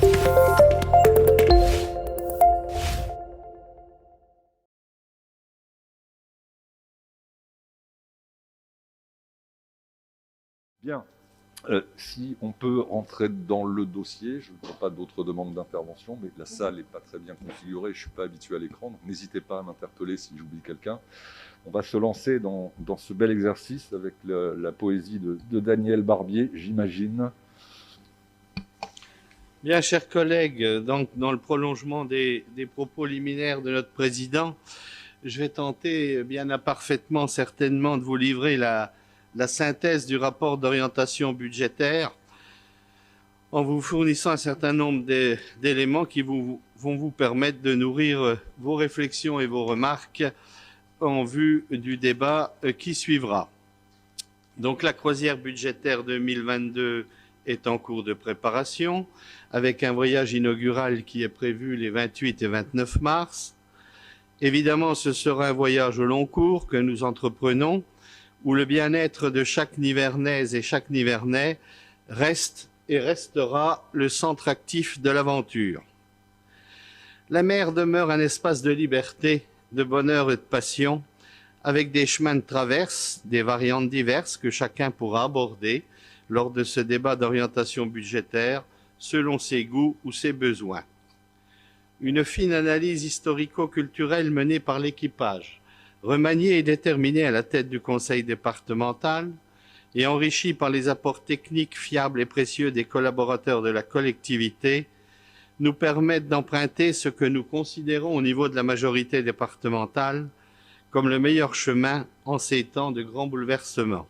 Bien. Si on peut rentrer dans le dossier, je ne vois pas d'autres demandes d'intervention, mais la salle n'est pas très bien configurée, je ne suis pas habitué à l'écran, donc n'hésitez pas à m'interpeller si j'oublie quelqu'un. On va se lancer dans ce bel exercice avec la poésie de Daniel Barbier, j'imagine. Bien, chers collègues, donc dans le prolongement des propos liminaires de notre président, je vais tenter bien imparfaitement certainement de vous livrer la synthèse du rapport d'orientation budgétaire en vous fournissant un certain nombre d'éléments qui vont vous permettre de nourrir vos réflexions et vos remarques en vue du débat qui suivra. Donc la croisière budgétaire 2022 est en cours de préparation avec un voyage inaugural qui est prévu les 28 et 29 mars. Évidemment, ce sera un voyage au long cours que nous entreprenons où le bien-être de chaque Nivernaise et chaque Nivernais reste et restera le centre actif de l'aventure. La mer demeure un espace de liberté, de bonheur et de passion, avec des chemins de traverse, des variantes diverses que chacun pourra aborder lors de ce débat d'orientation budgétaire selon ses goûts ou ses besoins. Une fine analyse historico-culturelle menée par l'équipage, remanié et déterminé à la tête du conseil départemental et enrichi par les apports techniques fiables et précieux des collaborateurs de la collectivité, nous permettent d'emprunter ce que nous considérons au niveau de la majorité départementale comme le meilleur chemin en ces temps de grands bouleversements.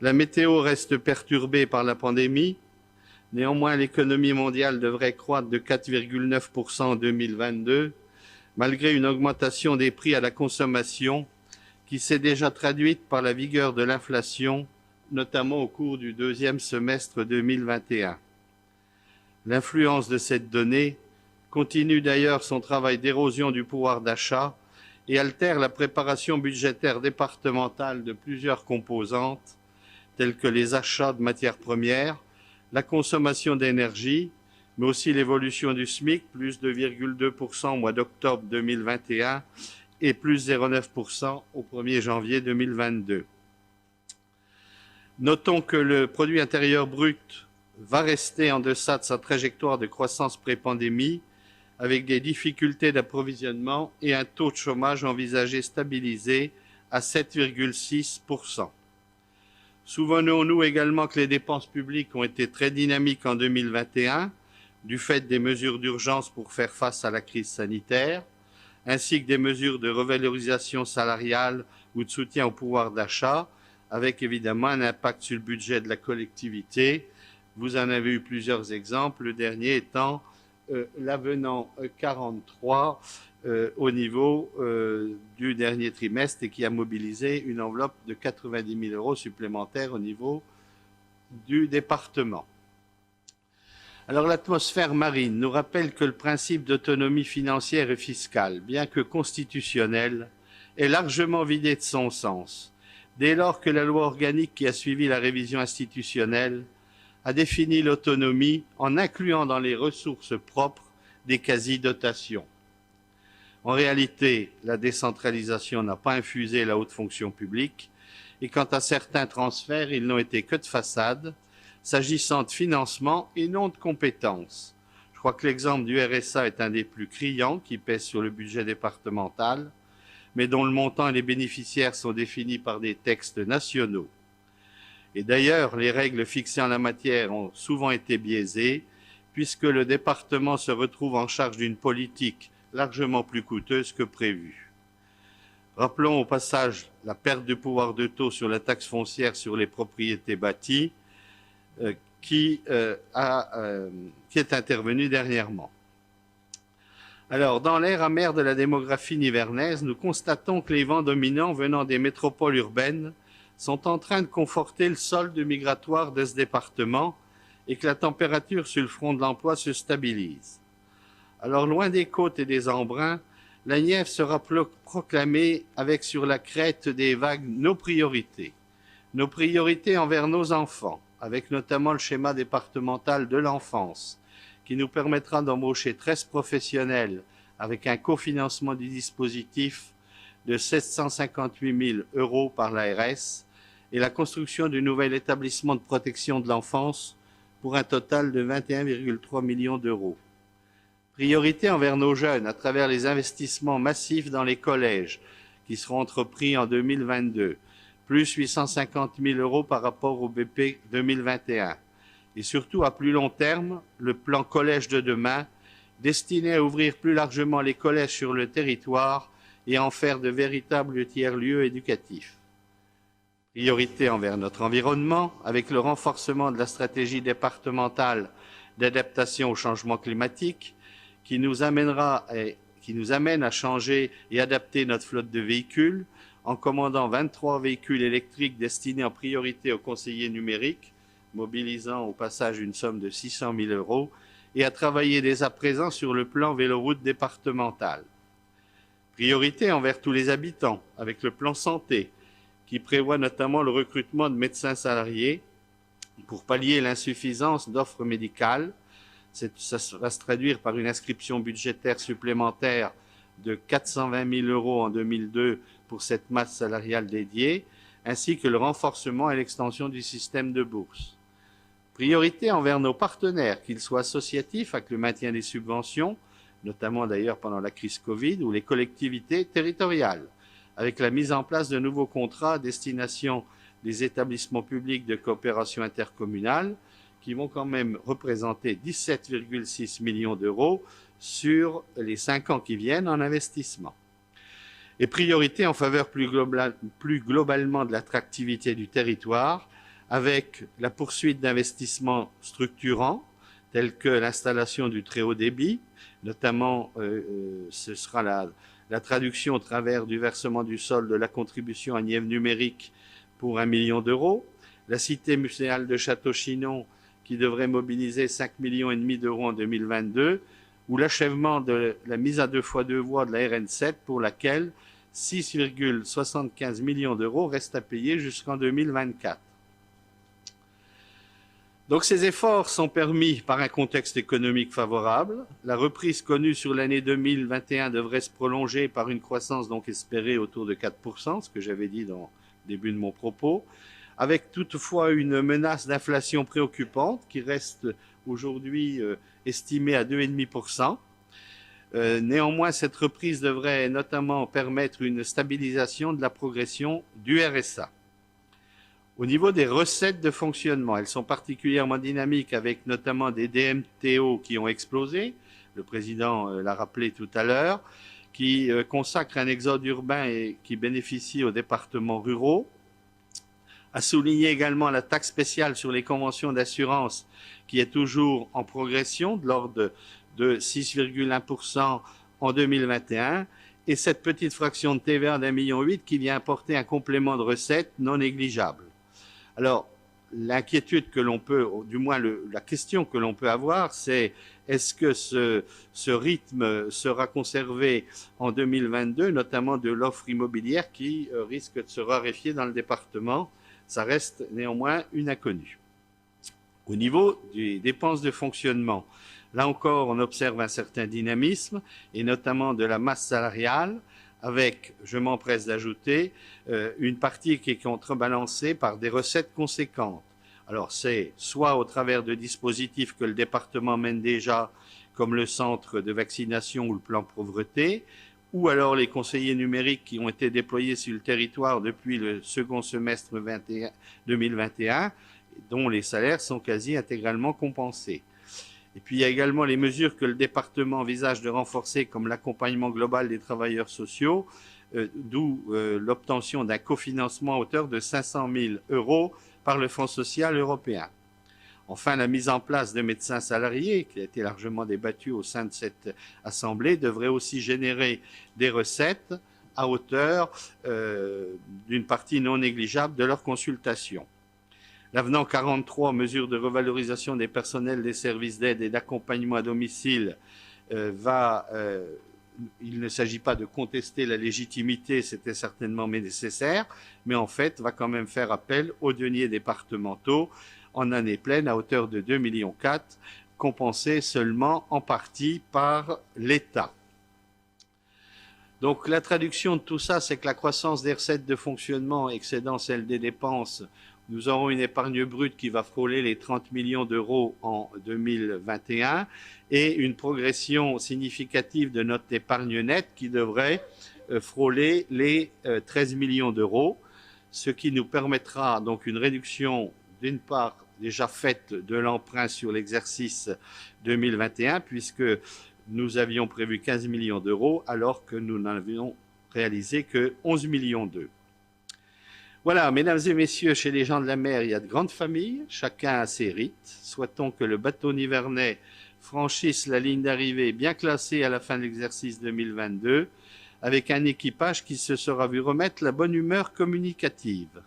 La météo reste perturbée par la pandémie. Néanmoins, l'économie mondiale devrait croître de 4,9% en 2022, malgré une augmentation des prix à la consommation qui s'est déjà traduite par la vigueur de l'inflation, notamment au cours du deuxième semestre 2021. L'influence de cette donnée continue d'ailleurs son travail d'érosion du pouvoir d'achat et altère la préparation budgétaire départementale de plusieurs composantes, telles que les achats de matières premières, la consommation d'énergie, mais aussi l'évolution du SMIC, plus de 2,2% au mois d'octobre 2021 et plus 0,9% au 1er janvier 2022. Notons que le produit intérieur brut va rester en deçà de sa trajectoire de croissance pré-pandémie, avec des difficultés d'approvisionnement et un taux de chômage envisagé stabilisé à 7,6%. Souvenons-nous également que les dépenses publiques ont été très dynamiques en 2021, du fait des mesures d'urgence pour faire face à la crise sanitaire, ainsi que des mesures de revalorisation salariale ou de soutien au pouvoir d'achat, avec évidemment un impact sur le budget de la collectivité. Vous en avez eu plusieurs exemples, le dernier étant l'avenant 43 au niveau du dernier trimestre et qui a mobilisé une enveloppe de 90 000 € supplémentaires au niveau du département. Alors l'atmosphère marine nous rappelle que le principe d'autonomie financière et fiscale, bien que constitutionnel, est largement vidé de son sens, dès lors que la loi organique qui a suivi la révision institutionnelle a défini l'autonomie en incluant dans les ressources propres des quasi-dotations. En réalité, la décentralisation n'a pas infusé la haute fonction publique et quant à certains transferts, ils n'ont été que de façade, s'agissant de financement et non de compétences. Je crois que l'exemple du RSA est un des plus criants qui pèse sur le budget départemental, mais dont le montant et les bénéficiaires sont définis par des textes nationaux. Et d'ailleurs, les règles fixées en la matière ont souvent été biaisées, puisque le département se retrouve en charge d'une politique largement plus coûteuse que prévu. Rappelons au passage la perte de pouvoir de taux sur la taxe foncière sur les propriétés bâties qui est intervenue dernièrement. Alors, dans l'air amer de la démographie nivernaise, nous constatons que les vents dominants venant des métropoles urbaines sont en train de conforter le solde migratoire de ce département et que la température sur le front de l'emploi se stabilise. Alors, loin des côtes et des embruns, la Nièvre sera proclamée avec sur la crête des vagues nos priorités envers nos enfants, avec notamment le schéma départemental de l'enfance, qui nous permettra d'embaucher 13 professionnels avec un cofinancement du dispositif de 758 000 € par l'ARS et la construction du nouvel établissement de protection de l'enfance pour un total de 21,3 millions d'euros. Priorité envers nos jeunes à travers les investissements massifs dans les collèges qui seront entrepris en 2022, plus 850 000 € par rapport au BP 2021. Et surtout, à plus long terme, le plan Collège de demain, destiné à ouvrir plus largement les collèges sur le territoire et à en faire de véritables tiers-lieux éducatifs. Priorité envers notre environnement, avec le renforcement de la stratégie départementale d'adaptation au changement climatique, qui nous amène à changer et adapter notre flotte de véhicules, en commandant 23 véhicules électriques destinés en priorité aux conseillers numériques, mobilisant au passage une somme de 600 000 €, et à travailler dès à présent sur le plan véloroute départemental. Priorité envers tous les habitants, avec le plan santé, qui prévoit notamment le recrutement de médecins salariés pour pallier l'insuffisance d'offres médicales. Ça va se traduire par une inscription budgétaire supplémentaire de 420 000 € en 2002 pour cette masse salariale dédiée, ainsi que le renforcement et l'extension du système de bourse. Priorité envers nos partenaires, qu'ils soient associatifs avec le maintien des subventions, notamment d'ailleurs pendant la crise Covid, ou les collectivités territoriales, avec la mise en place de nouveaux contrats à destination des établissements publics de coopération intercommunale, qui vont quand même représenter 17,6 millions d'euros sur les 5 ans qui viennent en investissement. Et priorité en faveur plus globalement de l'attractivité du territoire, avec la poursuite d'investissements structurants, tels que l'installation du très haut débit, notamment ce sera la traduction au travers du versement du solde de la contribution à Nièvre numérique pour 1 million d'euros, la cité muséale de Château-Chinon qui devrait mobiliser 5,5 millions d'euros en 2022, ou l'achèvement de la mise à 2x2 voies de la RN7 pour laquelle 6,75 millions d'euros restent à payer jusqu'en 2024. Donc ces efforts sont permis par un contexte économique favorable. La reprise connue sur l'année 2021 devrait se prolonger par une croissance donc espérée autour de 4%, ce que j'avais dit dans le début de mon propos, avec toutefois une menace d'inflation préoccupante qui reste aujourd'hui estimée à 2,5%. Néanmoins, cette reprise devrait notamment permettre une stabilisation de la progression du RSA. Au niveau des recettes de fonctionnement, elles sont particulièrement dynamiques avec notamment des DMTO qui ont explosé, le président l'a rappelé tout à l'heure, qui consacrent un exode urbain et qui bénéficient aux départements ruraux. À souligner également la taxe spéciale sur les conventions d'assurance qui est toujours en progression de l'ordre de 6,1% en 2021 et cette petite fraction de TVA d'1,8 million qui vient apporter un complément de recettes non négligeable. Alors, l'inquiétude que l'on peut, du moins la question que l'on peut avoir, c'est est-ce que ce rythme sera conservé en 2022, notamment de l'offre immobilière qui risque de se raréfier dans le département. Ça reste néanmoins une inconnue. Au niveau des dépenses de fonctionnement, là encore, on observe un certain dynamisme, et notamment de la masse salariale, avec, je m'empresse d'ajouter, une partie qui est contrebalancée par des recettes conséquentes. Alors c'est soit au travers de dispositifs que le département mène déjà, comme le centre de vaccination ou le plan pauvreté, ou alors les conseillers numériques qui ont été déployés sur le territoire depuis le second semestre 2021, dont les salaires sont quasi intégralement compensés. Et puis il y a également les mesures que le département envisage de renforcer, comme l'accompagnement global des travailleurs sociaux, d'où l'obtention d'un cofinancement à hauteur de 500 000 € par le Fonds social européen. Enfin, la mise en place de médecins salariés, qui a été largement débattue au sein de cette Assemblée, devrait aussi générer des recettes à hauteur d'une partie non négligeable de leurs consultations. L'avenant 43, mesures de revalorisation des personnels des services d'aide et d'accompagnement à domicile, il ne s'agit pas de contester la légitimité, c'était certainement nécessaire, mais en fait va quand même faire appel aux deniers départementaux en année pleine à hauteur de 2,4 millions compensée seulement en partie par l'État. Donc la traduction de tout ça, c'est que la croissance des recettes de fonctionnement excédant celle des dépenses, nous aurons une épargne brute qui va frôler les 30 millions d'euros en 2021 et une progression significative de notre épargne nette qui devrait frôler les 13 millions d'euros, ce qui nous permettra donc une réduction d'une part déjà faite de l'emprunt sur l'exercice 2021 puisque nous avions prévu 15 millions d'euros alors que nous n'avions réalisé que 11 millions d'euros. Voilà, mesdames et messieurs, chez les gens de la mer, il y a de grandes familles, chacun a ses rites. Souhaitons que le bateau nivernais franchisse la ligne d'arrivée bien classée à la fin de l'exercice 2022, avec un équipage qui se sera vu remettre la bonne humeur communicative.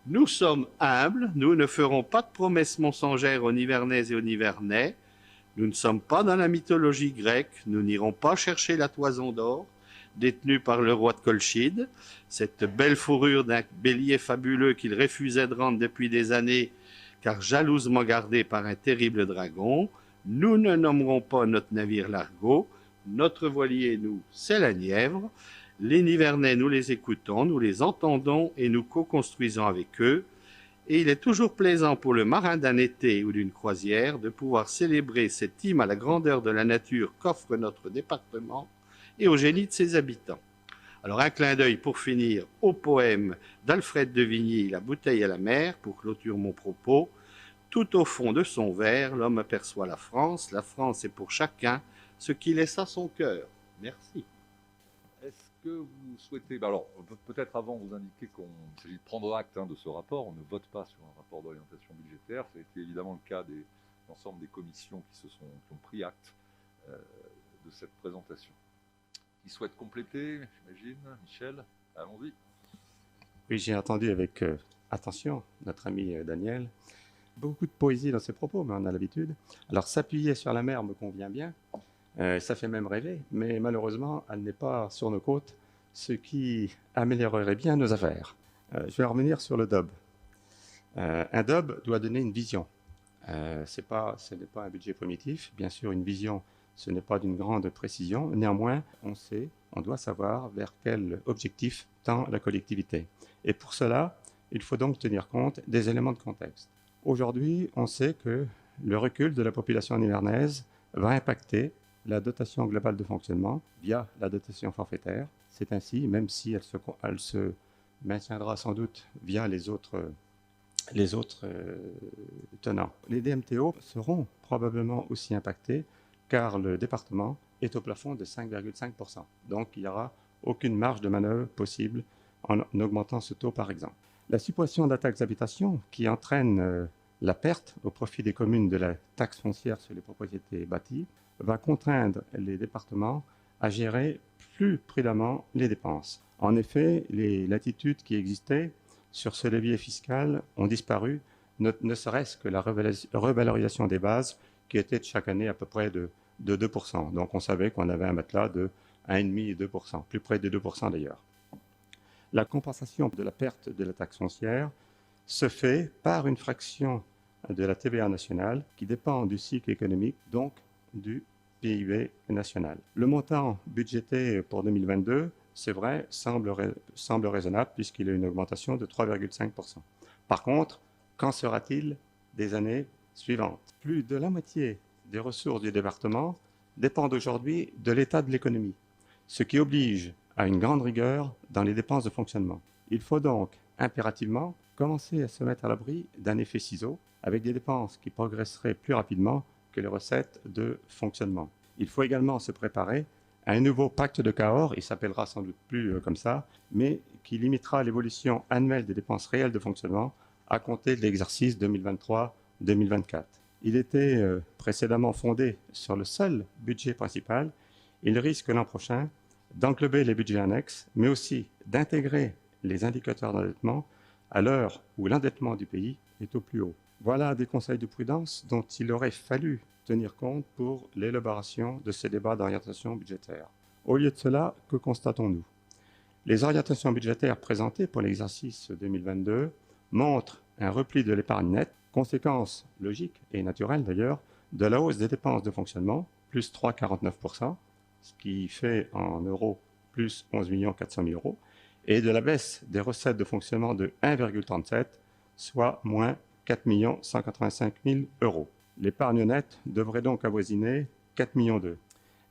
Nous sommes humbles, nous ne ferons pas de promesses mensongères aux Nivernaises et aux Nivernais. Nous ne sommes pas dans la mythologie grecque, nous n'irons pas chercher la toison d'or, détenue par le roi de Colchide, cette belle fourrure d'un bélier fabuleux qu'il refusait de rendre depuis des années, car jalousement gardé par un terrible dragon. Nous ne nommerons pas notre navire l'Argo, notre voilier, nous, c'est la Nièvre. Les Nivernais, nous les écoutons, nous les entendons et nous co-construisons avec eux. Et il est toujours plaisant pour le marin d'un été ou d'une croisière de pouvoir célébrer cette hymne à la grandeur de la nature qu'offre notre département et au génie de ses habitants. Alors un clin d'œil pour finir au poème d'Alfred de Vigny, La bouteille à la mer, pour clôturer mon propos. Tout au fond de son verre, l'homme aperçoit la France est pour chacun ce qu'il laisse à son cœur. Merci. Est-ce que vous souhaitez, alors peut-être avant vous indiquer qu'il s'agit de prendre acte de ce rapport, on ne vote pas sur un rapport d'orientation budgétaire, ça a été évidemment le cas de l'ensemble des commissions qui ont pris acte de cette présentation. Qui souhaite compléter, j'imagine, Michel, allons-y. Oui, j'ai entendu avec attention notre ami Daniel. Beaucoup de poésie dans ses propos, mais on a l'habitude. Alors s'appuyer sur la mer me convient bien. Ça fait même rêver, mais malheureusement, elle n'est pas sur nos côtes, ce qui améliorerait bien nos affaires. Je vais revenir sur le DOB. Un DOB doit donner une vision. Ce n'est pas un budget primitif. Bien sûr, une vision, ce n'est pas d'une grande précision. Néanmoins, on doit savoir vers quel objectif tend la collectivité. Et pour cela, il faut donc tenir compte des éléments de contexte. Aujourd'hui, on sait que le recul de la population nivernaise va impacter la dotation globale de fonctionnement via la dotation forfaitaire. C'est ainsi, même si elle se maintiendra sans doute via les autres tenants. Les DMTO seront probablement aussi impactés car le département est au plafond de 5,5%. Donc il n'y aura aucune marge de manœuvre possible en augmentant ce taux par exemple. La suppression de la taxe d'habitation qui entraîne la perte au profit des communes de la taxe foncière sur les propriétés bâties va contraindre les départements à gérer plus prudemment les dépenses. En effet, les latitudes qui existaient sur ce levier fiscal ont disparu, ne serait-ce que la revalorisation des bases qui était de chaque année à peu près de 2%. Donc on savait qu'on avait un matelas de 1,5 et 2%, plus près de 2% d'ailleurs. La compensation de la perte de la taxe foncière se fait par une fraction de la TVA nationale qui dépend du cycle économique, donc du PIB national. Le montant budgété pour 2022, c'est vrai, semble raisonnable puisqu'il y a une augmentation de 3,5%. Par contre, qu'en sera-t-il des années suivantes? Plus de la moitié des ressources du département dépendent aujourd'hui de l'état de l'économie, ce qui oblige à une grande rigueur dans les dépenses de fonctionnement. Il faut donc impérativement commencer à se mettre à l'abri d'un effet ciseau avec des dépenses qui progresseraient plus rapidement que les recettes de fonctionnement. Il faut également se préparer à un nouveau pacte de Cahors, il s'appellera sans doute plus comme ça, mais qui limitera l'évolution annuelle des dépenses réelles de fonctionnement à compter de l'exercice 2023-2024. Il était précédemment fondé sur le seul budget principal. Il risque l'an prochain d'englober les budgets annexes, mais aussi d'intégrer les indicateurs d'endettement à l'heure où l'endettement du pays est au plus haut. Voilà des conseils de prudence dont il aurait fallu tenir compte pour l'élaboration de ces débats d'orientation budgétaire. Au lieu de cela, que constatons-nous? Les orientations budgétaires présentées pour l'exercice 2022 montrent un repli de l'épargne nette, conséquence logique et naturelle d'ailleurs de la hausse des dépenses de fonctionnement, plus 3,49%, ce qui fait en euros plus 11 400 000 euros, et de la baisse des recettes de fonctionnement de 1,37, soit moins 4 185 000 euros. L'épargne nette devrait donc avoisiner 4,2 millions.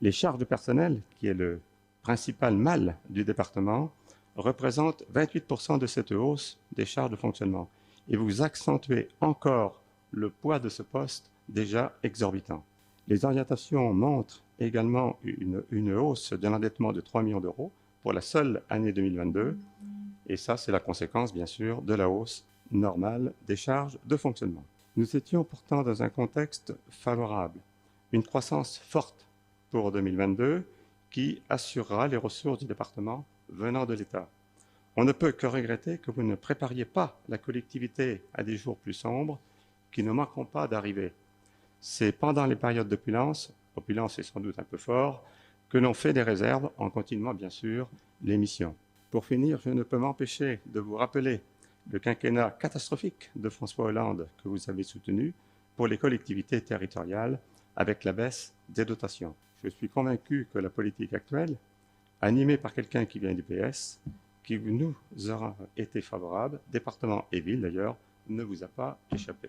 Les charges de personnel, qui est le principal mal du département, représentent 28% de cette hausse des charges de fonctionnement. Et vous accentuez encore le poids de ce poste déjà exorbitant. Les orientations montrent également une hausse de l'endettement de 3 millions d'euros pour la seule année 2022. Et ça, c'est la conséquence, bien sûr, de la hausse normale des charges de fonctionnement. Nous étions pourtant dans un contexte favorable, une croissance forte pour 2022 qui assurera les ressources du département venant de l'État. On ne peut que regretter que vous ne prépariez pas la collectivité à des jours plus sombres qui ne manqueront pas d'arriver. C'est pendant les périodes d'opulence, opulence est sans doute un peu fort, que l'on fait des réserves en continuant bien sûr les missions. Pour finir, je ne peux m'empêcher de vous rappeler le quinquennat catastrophique de François Hollande que vous avez soutenu pour les collectivités territoriales avec la baisse des dotations. Je suis convaincu que la politique actuelle, animée par quelqu'un qui vient du PS, qui nous aura été favorable, département et ville d'ailleurs, ne vous a pas échappé.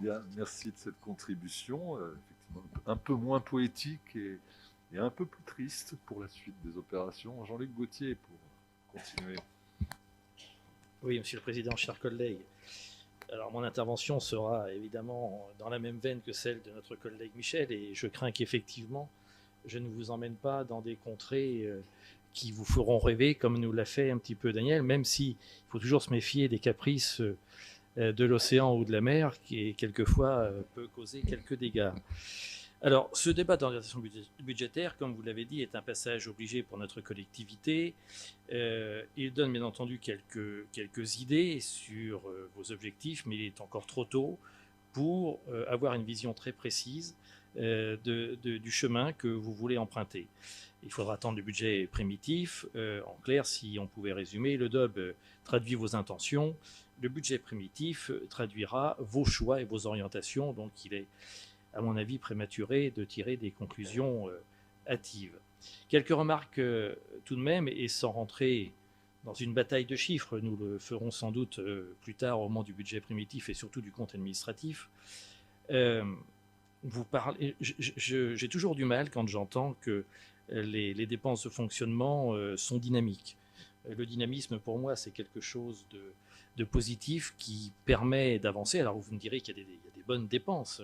Bien, merci de cette contribution, effectivement un peu moins poétique et un peu plus triste pour la suite des opérations. Jean-Luc Gauthier pour continuer. Oui, Monsieur le Président, chers collègues. Alors, mon intervention sera évidemment dans la même veine que celle de notre collègue Michel, et je crains qu'effectivement, je ne vous emmène pas dans des contrées qui vous feront rêver, comme nous l'a fait un petit peu Daniel, même s'il faut toujours se méfier des caprices de l'océan ou de la mer, qui quelquefois peut causer quelques dégâts. Alors, ce débat d'orientation budgétaire, comme vous l'avez dit, est un passage obligé pour notre collectivité. Il donne bien entendu quelques idées sur vos objectifs, mais il est encore trop tôt pour avoir une vision très précise du chemin que vous voulez emprunter. Il faudra attendre le budget primitif. En clair, si on pouvait résumer, le DOB traduit vos intentions, le budget primitif traduira vos choix et vos orientations, donc il est, à mon avis, prématuré de tirer des conclusions hâtives. Quelques remarques tout de même, et sans rentrer dans une bataille de chiffres, nous le ferons sans doute plus tard au moment du budget primitif et surtout du compte administratif. Vous parlez, j'ai toujours du mal quand j'entends que les dépenses de fonctionnement sont dynamiques. Le dynamisme, pour moi, c'est quelque chose de positif qui permet d'avancer. Alors, vous me direz qu'il y a des bonnes dépenses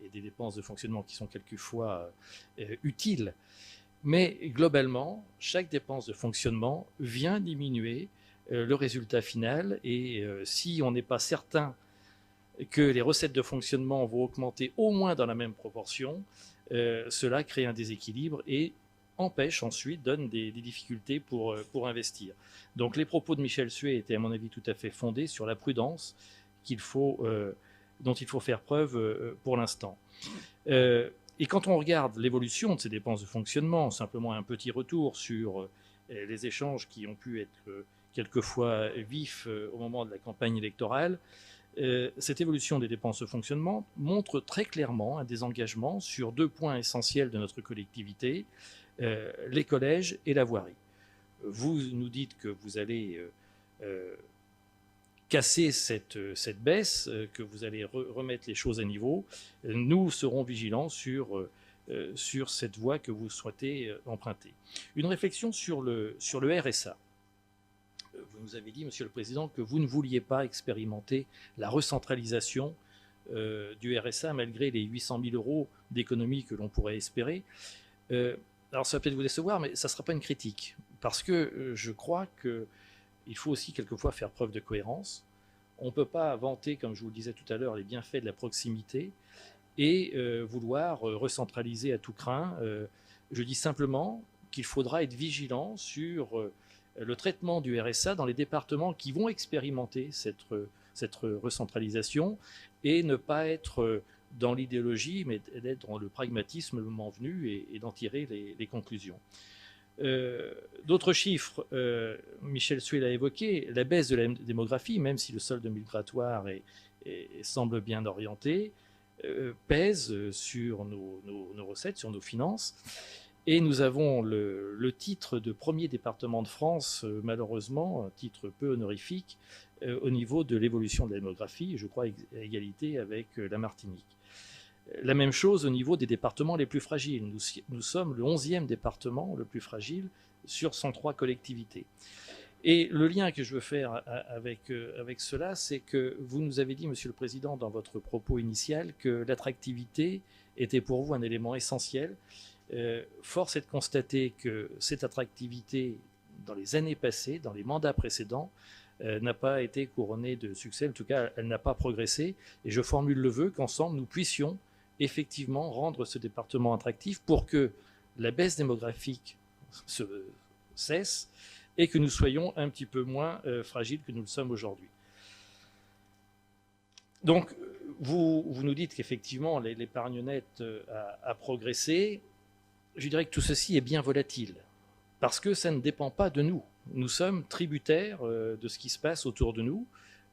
et des dépenses de fonctionnement qui sont quelquefois utiles. Mais globalement, chaque dépense de fonctionnement vient diminuer le résultat final. Et si on n'est pas certain que les recettes de fonctionnement vont augmenter au moins dans la même proportion, cela crée un déséquilibre et empêche ensuite, donne des difficultés pour investir. Donc les propos de Michel Suet étaient à mon avis tout à fait fondés sur la prudence dont il faut faire preuve pour l'instant. Et quand on regarde l'évolution de ces dépenses de fonctionnement, simplement un petit retour sur les échanges qui ont pu être quelquefois vifs au moment de la campagne électorale, cette évolution des dépenses de fonctionnement montre très clairement un désengagement sur deux points essentiels de notre collectivité, les collèges et la voirie. Vous nous dites que vous allez casser cette baisse, que vous allez remettre les choses à niveau. Nous serons vigilants sur cette voie que vous souhaitez emprunter. Une réflexion sur le RSA. Vous nous avez dit, Monsieur le Président, que vous ne vouliez pas expérimenter la recentralisation du RSA malgré les 800 000 euros d'économies que l'on pourrait espérer. Alors ça va peut-être vous décevoir, mais ça ne sera pas une critique, parce que je crois qu'il faut aussi quelquefois faire preuve de cohérence. On ne peut pas vanter, comme je vous le disais tout à l'heure, les bienfaits de la proximité et vouloir recentraliser à tout crin. Je dis simplement qu'il faudra être vigilant sur le traitement du RSA dans les départements qui vont expérimenter cette recentralisation et ne pas être dans l'idéologie, mais d'être dans le pragmatisme le moment venu et d'en tirer les conclusions. D'autres chiffres, Michel Suet l'a évoqué, la baisse de la démographie, même si le solde migratoire est semble bien orientée, pèse sur nos recettes, sur nos finances. Et nous avons le titre de premier département de France, malheureusement, un titre peu honorifique, au niveau de l'évolution de la démographie, je crois à égalité avec la Martinique. La même chose au niveau des départements les plus fragiles. Nous sommes le 11e département le plus fragile sur 103 collectivités. Et le lien que je veux faire avec cela, c'est que vous nous avez dit, Monsieur le Président, dans votre propos initial, que l'attractivité était pour vous un élément essentiel. Force est de constater que cette attractivité, dans les années passées, dans les mandats précédents, n'a pas été couronnée de succès. En tout cas, elle n'a pas progressé. Et je formule le vœu qu'ensemble, nous puissions effectivement rendre ce département attractif pour que la baisse démographique cesse et que nous soyons un petit peu moins fragiles que nous le sommes aujourd'hui. Donc, vous nous dites qu'effectivement, l'épargne nette a progressé. Je dirais que tout ceci est bien volatile, parce que ça ne dépend pas de nous. Nous sommes tributaires de ce qui se passe autour de nous,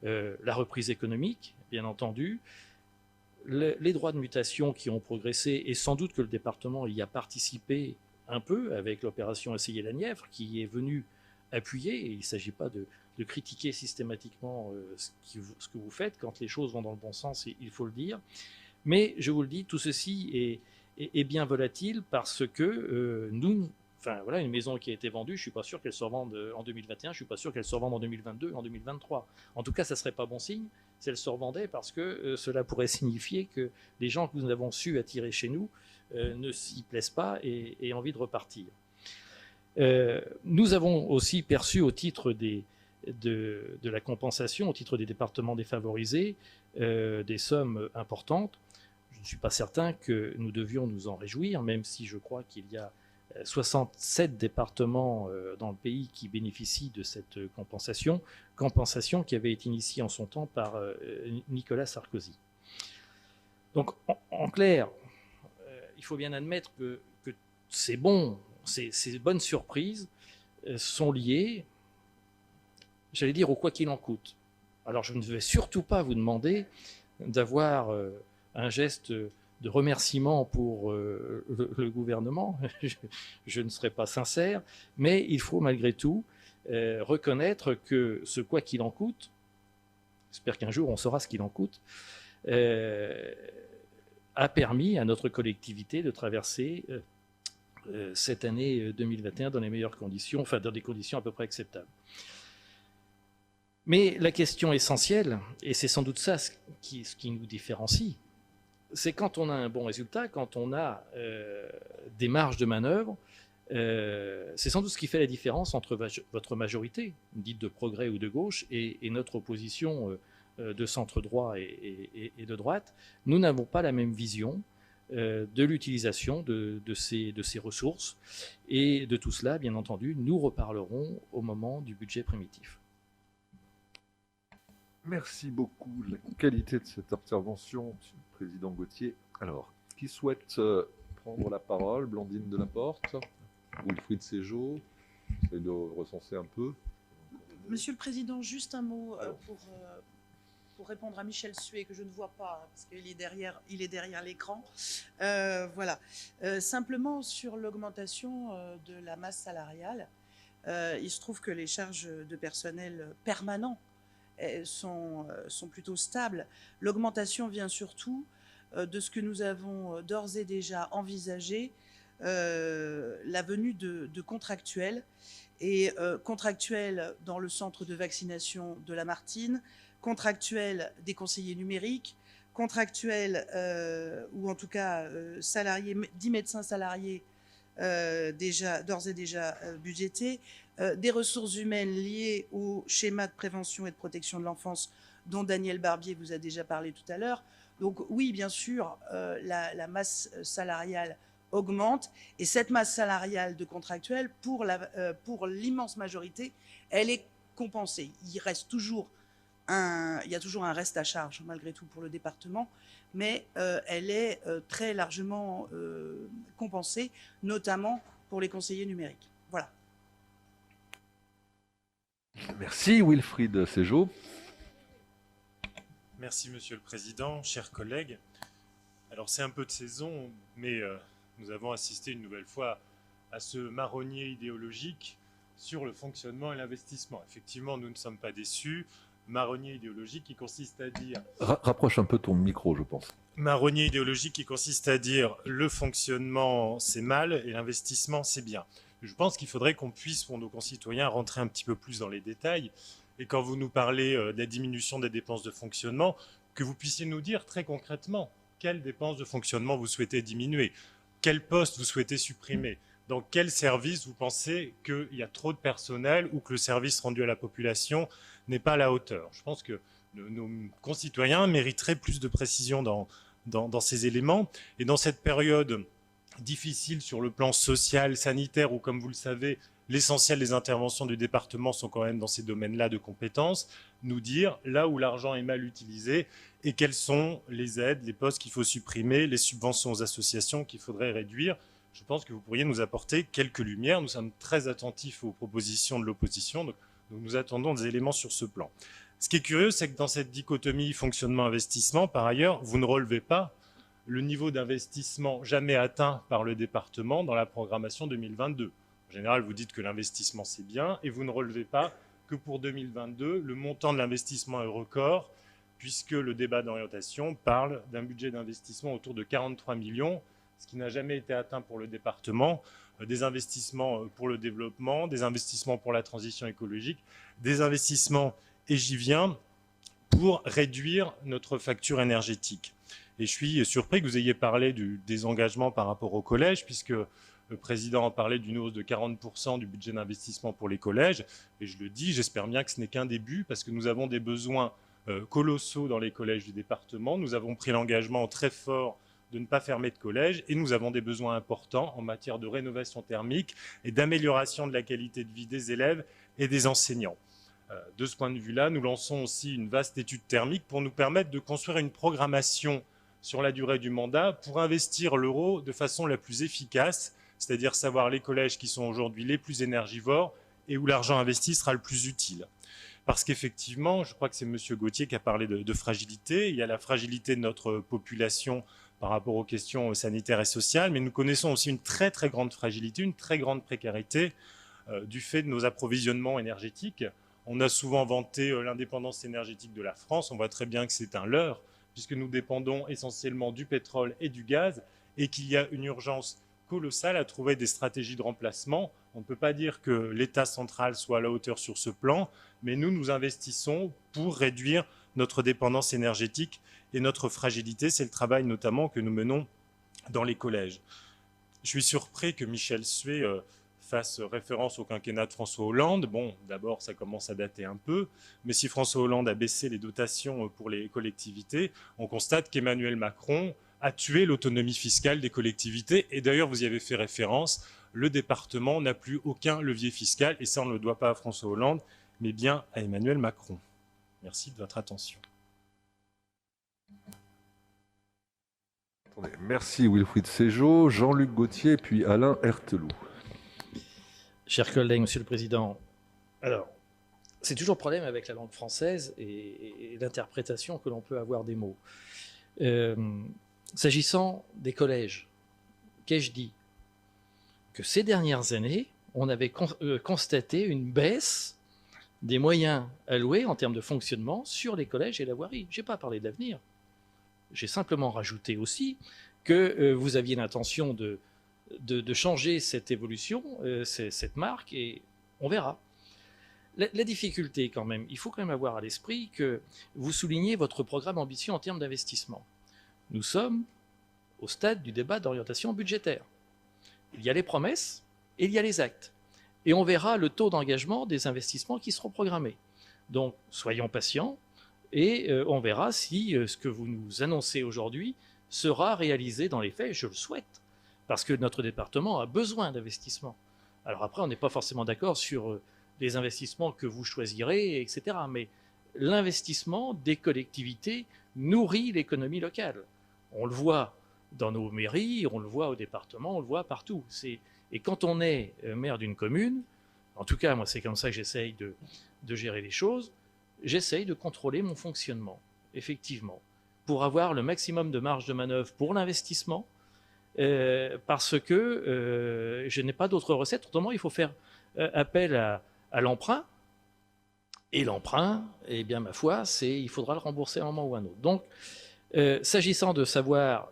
la reprise économique, bien entendu, les droits de mutation qui ont progressé, et sans doute que le département y a participé un peu avec l'opération Essayer la Nièvre, qui est venue appuyer, et il ne s'agit pas de critiquer systématiquement ce que vous faites, quand les choses vont dans le bon sens, il faut le dire. Mais je vous le dis, tout ceci est bien volatile parce que voilà, une maison qui a été vendue, je ne suis pas sûr qu'elle se revende en 2021, je ne suis pas sûr qu'elle se revende en 2022, en 2023. En tout cas, ça ne serait pas bon signe si elle se revendait, parce que cela pourrait signifier que les gens que nous avons su attirer chez nous ne s'y plaisent pas et aient envie de repartir. Nous avons aussi perçu au titre de la compensation, au titre des départements défavorisés, des sommes importantes. Je ne suis pas certain que nous devions nous en réjouir, même si je crois qu'il y a 67 départements dans le pays qui bénéficient de cette compensation qui avait été initiée en son temps par Nicolas Sarkozy. Donc, en clair, il faut bien admettre que ces bonnes surprises sont liées, j'allais dire, au quoi qu'il en coûte. Alors, je ne vais surtout pas vous demander d'avoir un geste de remerciement pour le gouvernement, je ne serai pas sincère, mais il faut malgré tout reconnaître que ce quoi qu'il en coûte, j'espère qu'un jour on saura ce qu'il en coûte, a permis à notre collectivité de traverser cette année 2021 dans les meilleures conditions, enfin dans des conditions à peu près acceptables. Mais la question essentielle, et c'est sans doute ça ce qui nous différencie, c'est quand on a un bon résultat, quand on a des marges de manœuvre, c'est sans doute ce qui fait la différence entre votre majorité, dite de progrès ou de gauche, et notre opposition de centre droit et de droite. Nous n'avons pas la même vision de l'utilisation de ces ressources. Et de tout cela, bien entendu, nous reparlerons au moment du budget primitif. Merci beaucoup de la qualité de cette intervention, Monsieur le Président Gauthier. Alors, qui souhaite prendre la parole? Blandine Delaporte, Wilfried Séjot, j'essaie de recenser un peu. Monsieur le Président, juste un mot pour répondre à Michel Sué, que je ne vois pas, parce qu'il est derrière l'écran. Voilà. Simplement, sur l'augmentation de la masse salariale, il se trouve que les charges de personnel permanent sont plutôt stables. L'augmentation vient surtout de ce que nous avons d'ores et déjà envisagé, la venue de contractuels, et contractuels dans le centre de vaccination de la Martine, contractuels des conseillers numériques, contractuels ou en tout cas salariés, 10 médecins salariés d'ores et déjà budgétés, des ressources humaines liées au schéma de prévention et de protection de l'enfance dont Daniel Barbier vous a déjà parlé tout à l'heure. Donc oui, bien sûr, la masse salariale augmente, et cette masse salariale de contractuels, pour l'immense majorité, elle est compensée. Il y a toujours un reste à charge, malgré tout, pour le département, mais elle est très largement compensée, notamment pour les conseillers numériques. Voilà. Merci Wilfried Séjot. Merci Monsieur le Président, chers collègues. Alors c'est un peu de saison, mais nous avons assisté une nouvelle fois à ce marronnier idéologique sur le fonctionnement et l'investissement. Effectivement, nous ne sommes pas déçus. Marronnier idéologique qui consiste à dire... Rapproche un peu ton micro, je pense. Marronnier idéologique qui consiste à dire le fonctionnement c'est mal et l'investissement c'est bien. Je pense qu'il faudrait qu'on puisse, pour nos concitoyens, rentrer un petit peu plus dans les détails. Et quand vous nous parlez de la diminution des dépenses de fonctionnement, que vous puissiez nous dire très concrètement quelles dépenses de fonctionnement vous souhaitez diminuer, quel poste vous souhaitez supprimer, dans quel service vous pensez qu'il y a trop de personnel ou que le service rendu à la population n'est pas à la hauteur. Je pense que nos concitoyens mériteraient plus de précision dans ces éléments. Et dans cette période difficile sur le plan social, sanitaire, où, comme vous le savez, l'essentiel des interventions du département sont quand même dans ces domaines-là de compétences, nous dire là où l'argent est mal utilisé et quelles sont les aides, les postes qu'il faut supprimer, les subventions aux associations qu'il faudrait réduire. Je pense que vous pourriez nous apporter quelques lumières. Nous sommes très attentifs aux propositions de l'opposition, donc nous attendons des éléments sur ce plan. Ce qui est curieux, c'est que dans cette dichotomie fonctionnement-investissement, par ailleurs, vous ne relevez pas le niveau d'investissement jamais atteint par le département dans la programmation 2022. En général, vous dites que l'investissement, c'est bien, et vous ne relevez pas que pour 2022, le montant de l'investissement est record, puisque le débat d'orientation parle d'un budget d'investissement autour de 43 millions, ce qui n'a jamais été atteint pour le département, des investissements pour le développement, des investissements pour la transition écologique, des investissements, et j'y viens, pour réduire notre facture énergétique. Et je suis surpris que vous ayez parlé des engagements par rapport au collège, puisque le président a parlé d'une hausse de 40% du budget d'investissement pour les collèges. Et je le dis, j'espère bien que ce n'est qu'un début, parce que nous avons des besoins colossaux dans les collèges du département. Nous avons pris l'engagement très fort de ne pas fermer de collèges, et nous avons des besoins importants en matière de rénovation thermique et d'amélioration de la qualité de vie des élèves et des enseignants. De ce point de vue-là, nous lançons aussi une vaste étude thermique pour nous permettre de construire une programmation sur la durée du mandat pour investir l'euro de façon la plus efficace, c'est-à-dire savoir les collèges qui sont aujourd'hui les plus énergivores et où l'argent investi sera le plus utile. Parce qu'effectivement, je crois que c'est M. Gauthier qui a parlé de fragilité. Il y a la fragilité de notre population par rapport aux questions sanitaires et sociales, mais nous connaissons aussi une très très grande fragilité, une très grande précarité du fait de nos approvisionnements énergétiques. On a souvent vanté l'indépendance énergétique de la France. On voit très bien que c'est un leurre, puisque nous dépendons essentiellement du pétrole et du gaz, et qu'il y a une urgence colossale à trouver des stratégies de remplacement. On ne peut pas dire que l'État central soit à la hauteur sur ce plan, mais nous investissons pour réduire notre dépendance énergétique et notre fragilité. C'est le travail notamment que nous menons dans les collèges. Je suis surpris que Michel Sué fasse référence au quinquennat de François Hollande. Bon, d'abord, ça commence à dater un peu, mais si François Hollande a baissé les dotations pour les collectivités, on constate qu'Emmanuel Macron a tué l'autonomie fiscale des collectivités. Et d'ailleurs, vous y avez fait référence, le département n'a plus aucun levier fiscal, et ça, on ne le doit pas à François Hollande, mais bien à Emmanuel Macron. Merci de votre attention. Attendez, merci Wilfried Ségeau, Jean-Luc Gauthier, puis Alain Herteloup. Chers collègues, Monsieur le Président, alors, c'est toujours le problème avec la langue française et l'interprétation que l'on peut avoir des mots. S'agissant des collèges, qu'ai-je dit? Que ces dernières années, on avait constaté une baisse des moyens alloués en termes de fonctionnement sur les collèges et la voirie. Je n'ai pas parlé de l'avenir. J'ai simplement rajouté aussi que vous aviez l'intention de changer cette évolution, cette marque, et on verra. La difficulté quand même, il faut quand même avoir à l'esprit que vous soulignez votre programme ambitieux en termes d'investissement. Nous sommes au stade du débat d'orientation budgétaire. Il y a les promesses et il y a les actes. Et on verra le taux d'engagement des investissements qui seront programmés. Donc, soyons patients et on verra si ce que vous nous annoncez aujourd'hui sera réalisé dans les faits. Je le souhaite, parce que notre département a besoin d'investissements. Alors après, on n'est pas forcément d'accord sur les investissements que vous choisirez, etc. Mais l'investissement des collectivités nourrit l'économie locale. On le voit dans nos mairies, on le voit au département, on le voit partout. Et quand on est maire d'une commune, en tout cas, moi, c'est comme ça que j'essaye de gérer les choses, j'essaye de contrôler mon fonctionnement. effectivement, pour avoir le maximum de marge de manœuvre pour l'investissement, parce que je n'ai pas d'autres recettes. Autrement, il faut faire appel à l'emprunt. Et l'emprunt, eh bien, ma foi, il faudra le rembourser à un moment ou à un autre. Donc, s'agissant de savoir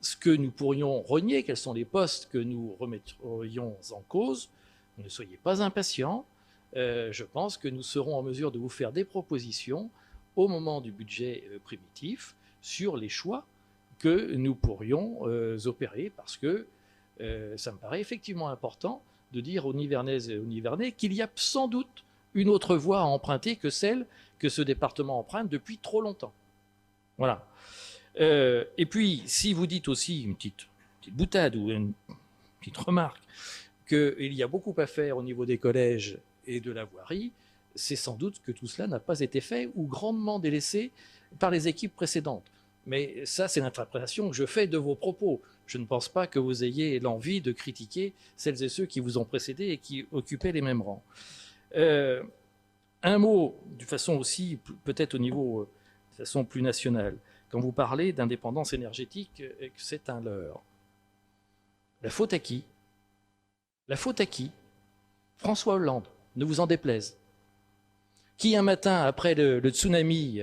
ce que nous pourrions renier, quels sont les postes que nous remettrions en cause, ne soyez pas impatients. Je pense que nous serons en mesure de vous faire des propositions au moment du budget primitif sur les choix que nous pourrions opérer, parce que ça me paraît effectivement important de dire aux Nivernaises et aux Nivernais qu'il y a sans doute une autre voie à emprunter que celle que ce département emprunte depuis trop longtemps. Voilà. Et puis, si vous dites aussi une petite boutade ou une petite remarque, qu'il y a beaucoup à faire au niveau des collèges et de la voirie, c'est sans doute que tout cela n'a pas été fait ou grandement délaissé par les équipes précédentes. Mais ça, c'est l'interprétation que je fais de vos propos. Je ne pense pas que vous ayez l'envie de critiquer celles et ceux qui vous ont précédés et qui occupaient les mêmes rangs. Un mot, de façon aussi, peut-être au niveau, de façon plus nationale, quand vous parlez d'indépendance énergétique, c'est un leurre. La faute à qui? La faute à qui? François Hollande, ne vous en déplaise. Qui un matin, après le tsunami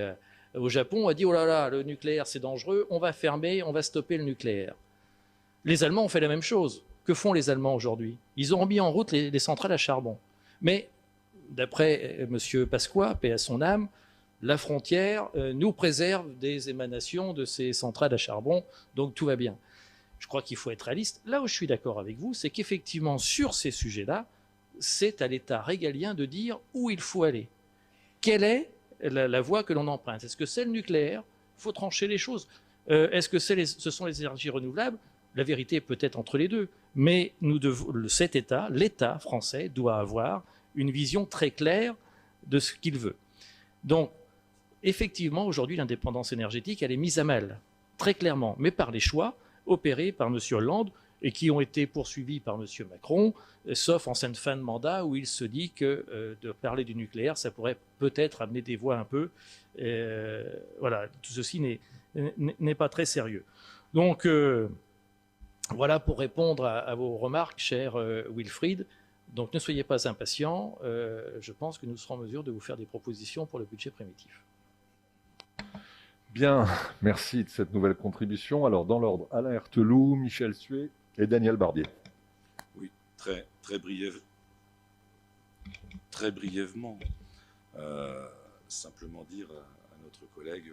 au Japon, a dit « Oh là là, le nucléaire c'est dangereux, on va fermer, on va stopper le nucléaire ». Les Allemands ont fait la même chose. Que font les Allemands aujourd'hui? Ils ont mis en route les centrales à charbon. Mais d'après M. Pasqua, paix à son âme, la frontière nous préserve des émanations de ces centrales à charbon, donc tout va bien. Je crois qu'il faut être réaliste. Là où je suis d'accord avec vous, c'est qu'effectivement, sur ces sujets-là, c'est à l'État régalien de dire où il faut aller. Quelle est la voie que l'on emprunte? Est-ce que c'est le nucléaire? Il faut trancher les choses. Est-ce que ce sont les énergies renouvelables? La vérité est peut-être entre les deux. Mais cet État, l'État français, doit avoir une vision très claire de ce qu'il veut. Donc, effectivement, aujourd'hui, l'indépendance énergétique, elle est mise à mal, très clairement, mais par les choix opérés par M. Hollande et qui ont été poursuivis par M. Macron, sauf en cette fin de mandat où il se dit que de parler du nucléaire, ça pourrait peut-être amener des voix un peu. Voilà, tout ceci n'est pas très sérieux. Donc, voilà pour répondre à vos remarques, cher Wilfried. Donc ne soyez pas impatients, je pense que nous serons en mesure de vous faire des propositions pour le budget primitif. Bien, merci de cette nouvelle contribution. Alors dans l'ordre, Alain Erteloup, Michel Sué et Daniel Barbier. Oui, très brièvement. Simplement dire à notre collègue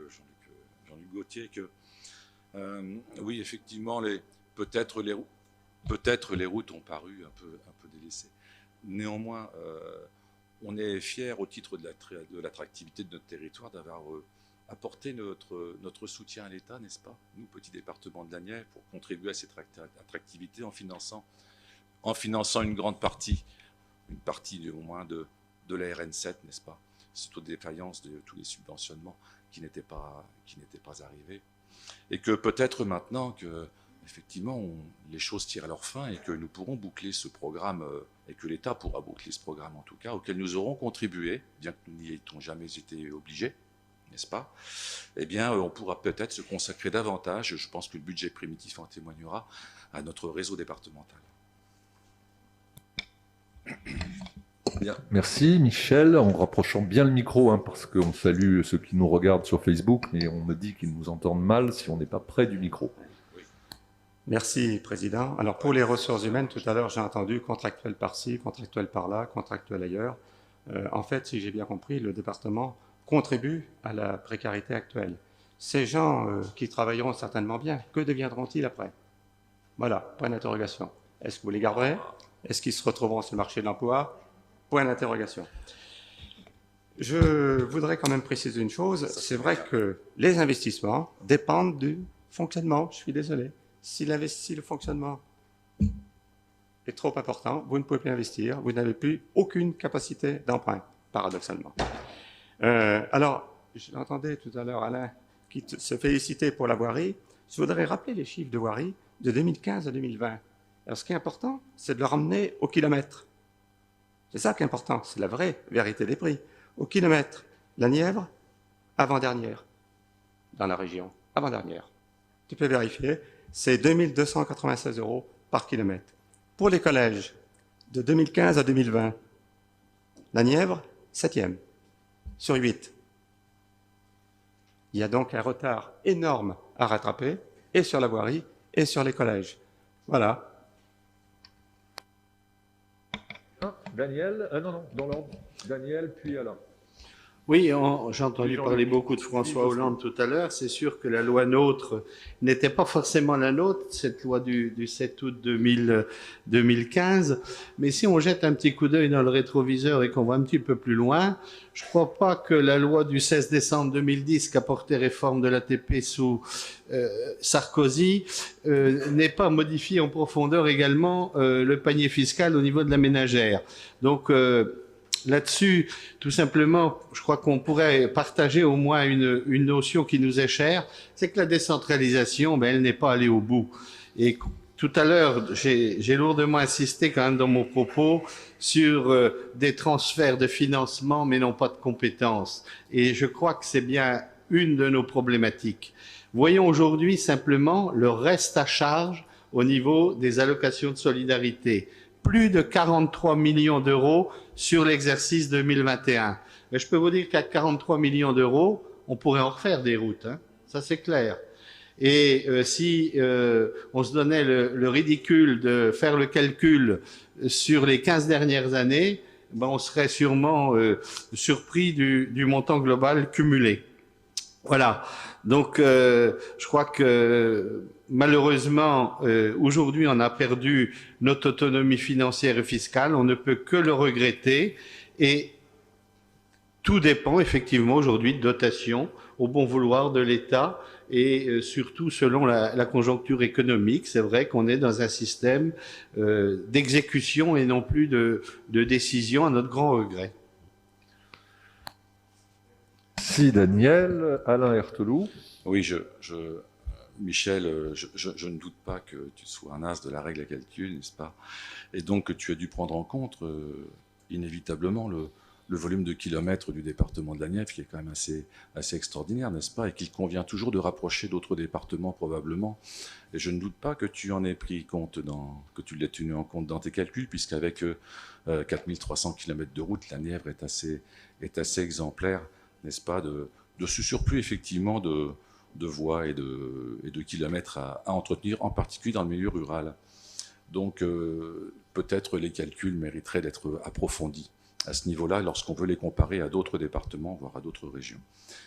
Jean-Luc Gauthier que oui, effectivement, peut-être les routes ont paru un peu délaissées. Néanmoins, on est fiers au titre de l'attractivité de notre territoire d'avoir apporté notre soutien à l'État, n'est-ce pas, nous, petit département de la Nièvre, pour contribuer à cette attractivité en finançant une grande partie, au moins de la RN7, n'est-ce pas, suite aux défaillances de tous les subventionnements qui n'étaient pas arrivés. Et que peut-être maintenant que effectivement, les choses tirent à leur fin et que nous pourrons boucler ce programme, et que l'État pourra boucler ce programme en tout cas, auquel nous aurons contribué, bien que nous n'y ayons jamais été obligés, n'est-ce pas? Eh bien, on pourra peut-être se consacrer davantage, je pense que le budget primitif en témoignera, à notre réseau départemental. Bien, merci Michel, en rapprochant bien le micro, hein, parce qu'on salue ceux qui nous regardent sur Facebook, mais on me dit qu'ils nous entendent mal si on n'est pas près du micro. Merci, Président. Alors, pour les ressources humaines, tout à l'heure, j'ai entendu contractuel par-ci, contractuel par-là, contractuel ailleurs. En fait, si j'ai bien compris, le département contribue à la précarité actuelle. Ces gens qui travailleront certainement bien, que deviendront-ils après? Voilà, point d'interrogation. Est-ce que vous les garderez? Est-ce qu'ils se retrouveront sur le marché de l'emploi? Point d'interrogation. Je voudrais quand même préciser une chose. C'est vrai que les investissements dépendent du fonctionnement. Je suis désolé. Si le fonctionnement est trop important, vous ne pouvez plus investir, vous n'avez plus aucune capacité d'emprunt, paradoxalement. Alors, j'entendais tout à l'heure Alain qui se félicitait pour la voirie. Je voudrais rappeler les chiffres de voirie de 2015 à 2020. Alors, ce qui est important, c'est de le ramener au kilomètre. C'est ça qui est important, c'est la vraie vérité des prix. Au kilomètre, la Nièvre, avant-dernière. dans la région, avant-dernière. Tu peux vérifier, c'est 2296 € par kilomètre. Pour les collèges, de 2015 à 2020, la Nièvre, 7e, sur 8. Il y a donc un retard énorme à rattraper, et sur la voirie, et sur les collèges. Voilà. Daniel, non, dans l'ordre. Daniel, puis Alain. Oui, j'ai entendu parler beaucoup de François Hollande tout à l'heure. C'est sûr que la loi NOTRe n'était pas forcément la nôtre, cette loi du 7 août 2015. Mais si on jette un petit coup d'œil dans le rétroviseur et qu'on va un petit peu plus loin, je ne crois pas que la loi du 16 décembre 2010 qui a porté réforme de l'ATP sous Sarkozy n'ait pas modifié en profondeur également le panier fiscal au niveau de la ménagère. Donc, là-dessus, tout simplement, je crois qu'on pourrait partager au moins une notion qui nous est chère, c'est que la décentralisation, elle n'est pas allée au bout. Et tout à l'heure, j'ai lourdement insisté quand même dans mon propos sur des transferts de financement, mais non pas de compétences. Et je crois que c'est bien une de nos problématiques. Voyons aujourd'hui simplement le reste à charge au niveau des allocations de solidarité. Plus de 43 millions d'euros sur l'exercice 2021. Mais je peux vous dire qu'à 43 millions d'euros, on pourrait en refaire des routes, hein. Ça c'est clair. Et si on se donnait le ridicule de faire le calcul sur les 15 dernières années, on serait sûrement surpris du montant global cumulé. Voilà. Donc, je crois que malheureusement, aujourd'hui, on a perdu notre autonomie financière et fiscale. On ne peut que le regretter. Et tout dépend effectivement aujourd'hui de dotations au bon vouloir de l'État et surtout selon la conjoncture économique. C'est vrai qu'on est dans un système d'exécution et non plus de décision, à notre grand regret. Si Daniel, Alain Erteloup. Oui, Michel, je ne doute pas que tu sois un as de la règle à calcul, n'est-ce pas? Et donc que tu as dû prendre en compte inévitablement le volume de kilomètres du département de la Nièvre, qui est quand même assez extraordinaire, n'est-ce pas? Et qu'il convient toujours de rapprocher d'autres départements probablement. Et je ne doute pas que tu en aies pris compte, que tu l'aies tenu en compte dans tes calculs, puisqu'avec 4300 km de route, la Nièvre est assez exemplaire, n'est-ce pas, de ce surplus effectivement de voies et de kilomètres à entretenir, en particulier dans le milieu rural. Donc peut-être les calculs mériteraient d'être approfondis à ce niveau-là lorsqu'on veut les comparer à d'autres départements, voire à d'autres régions.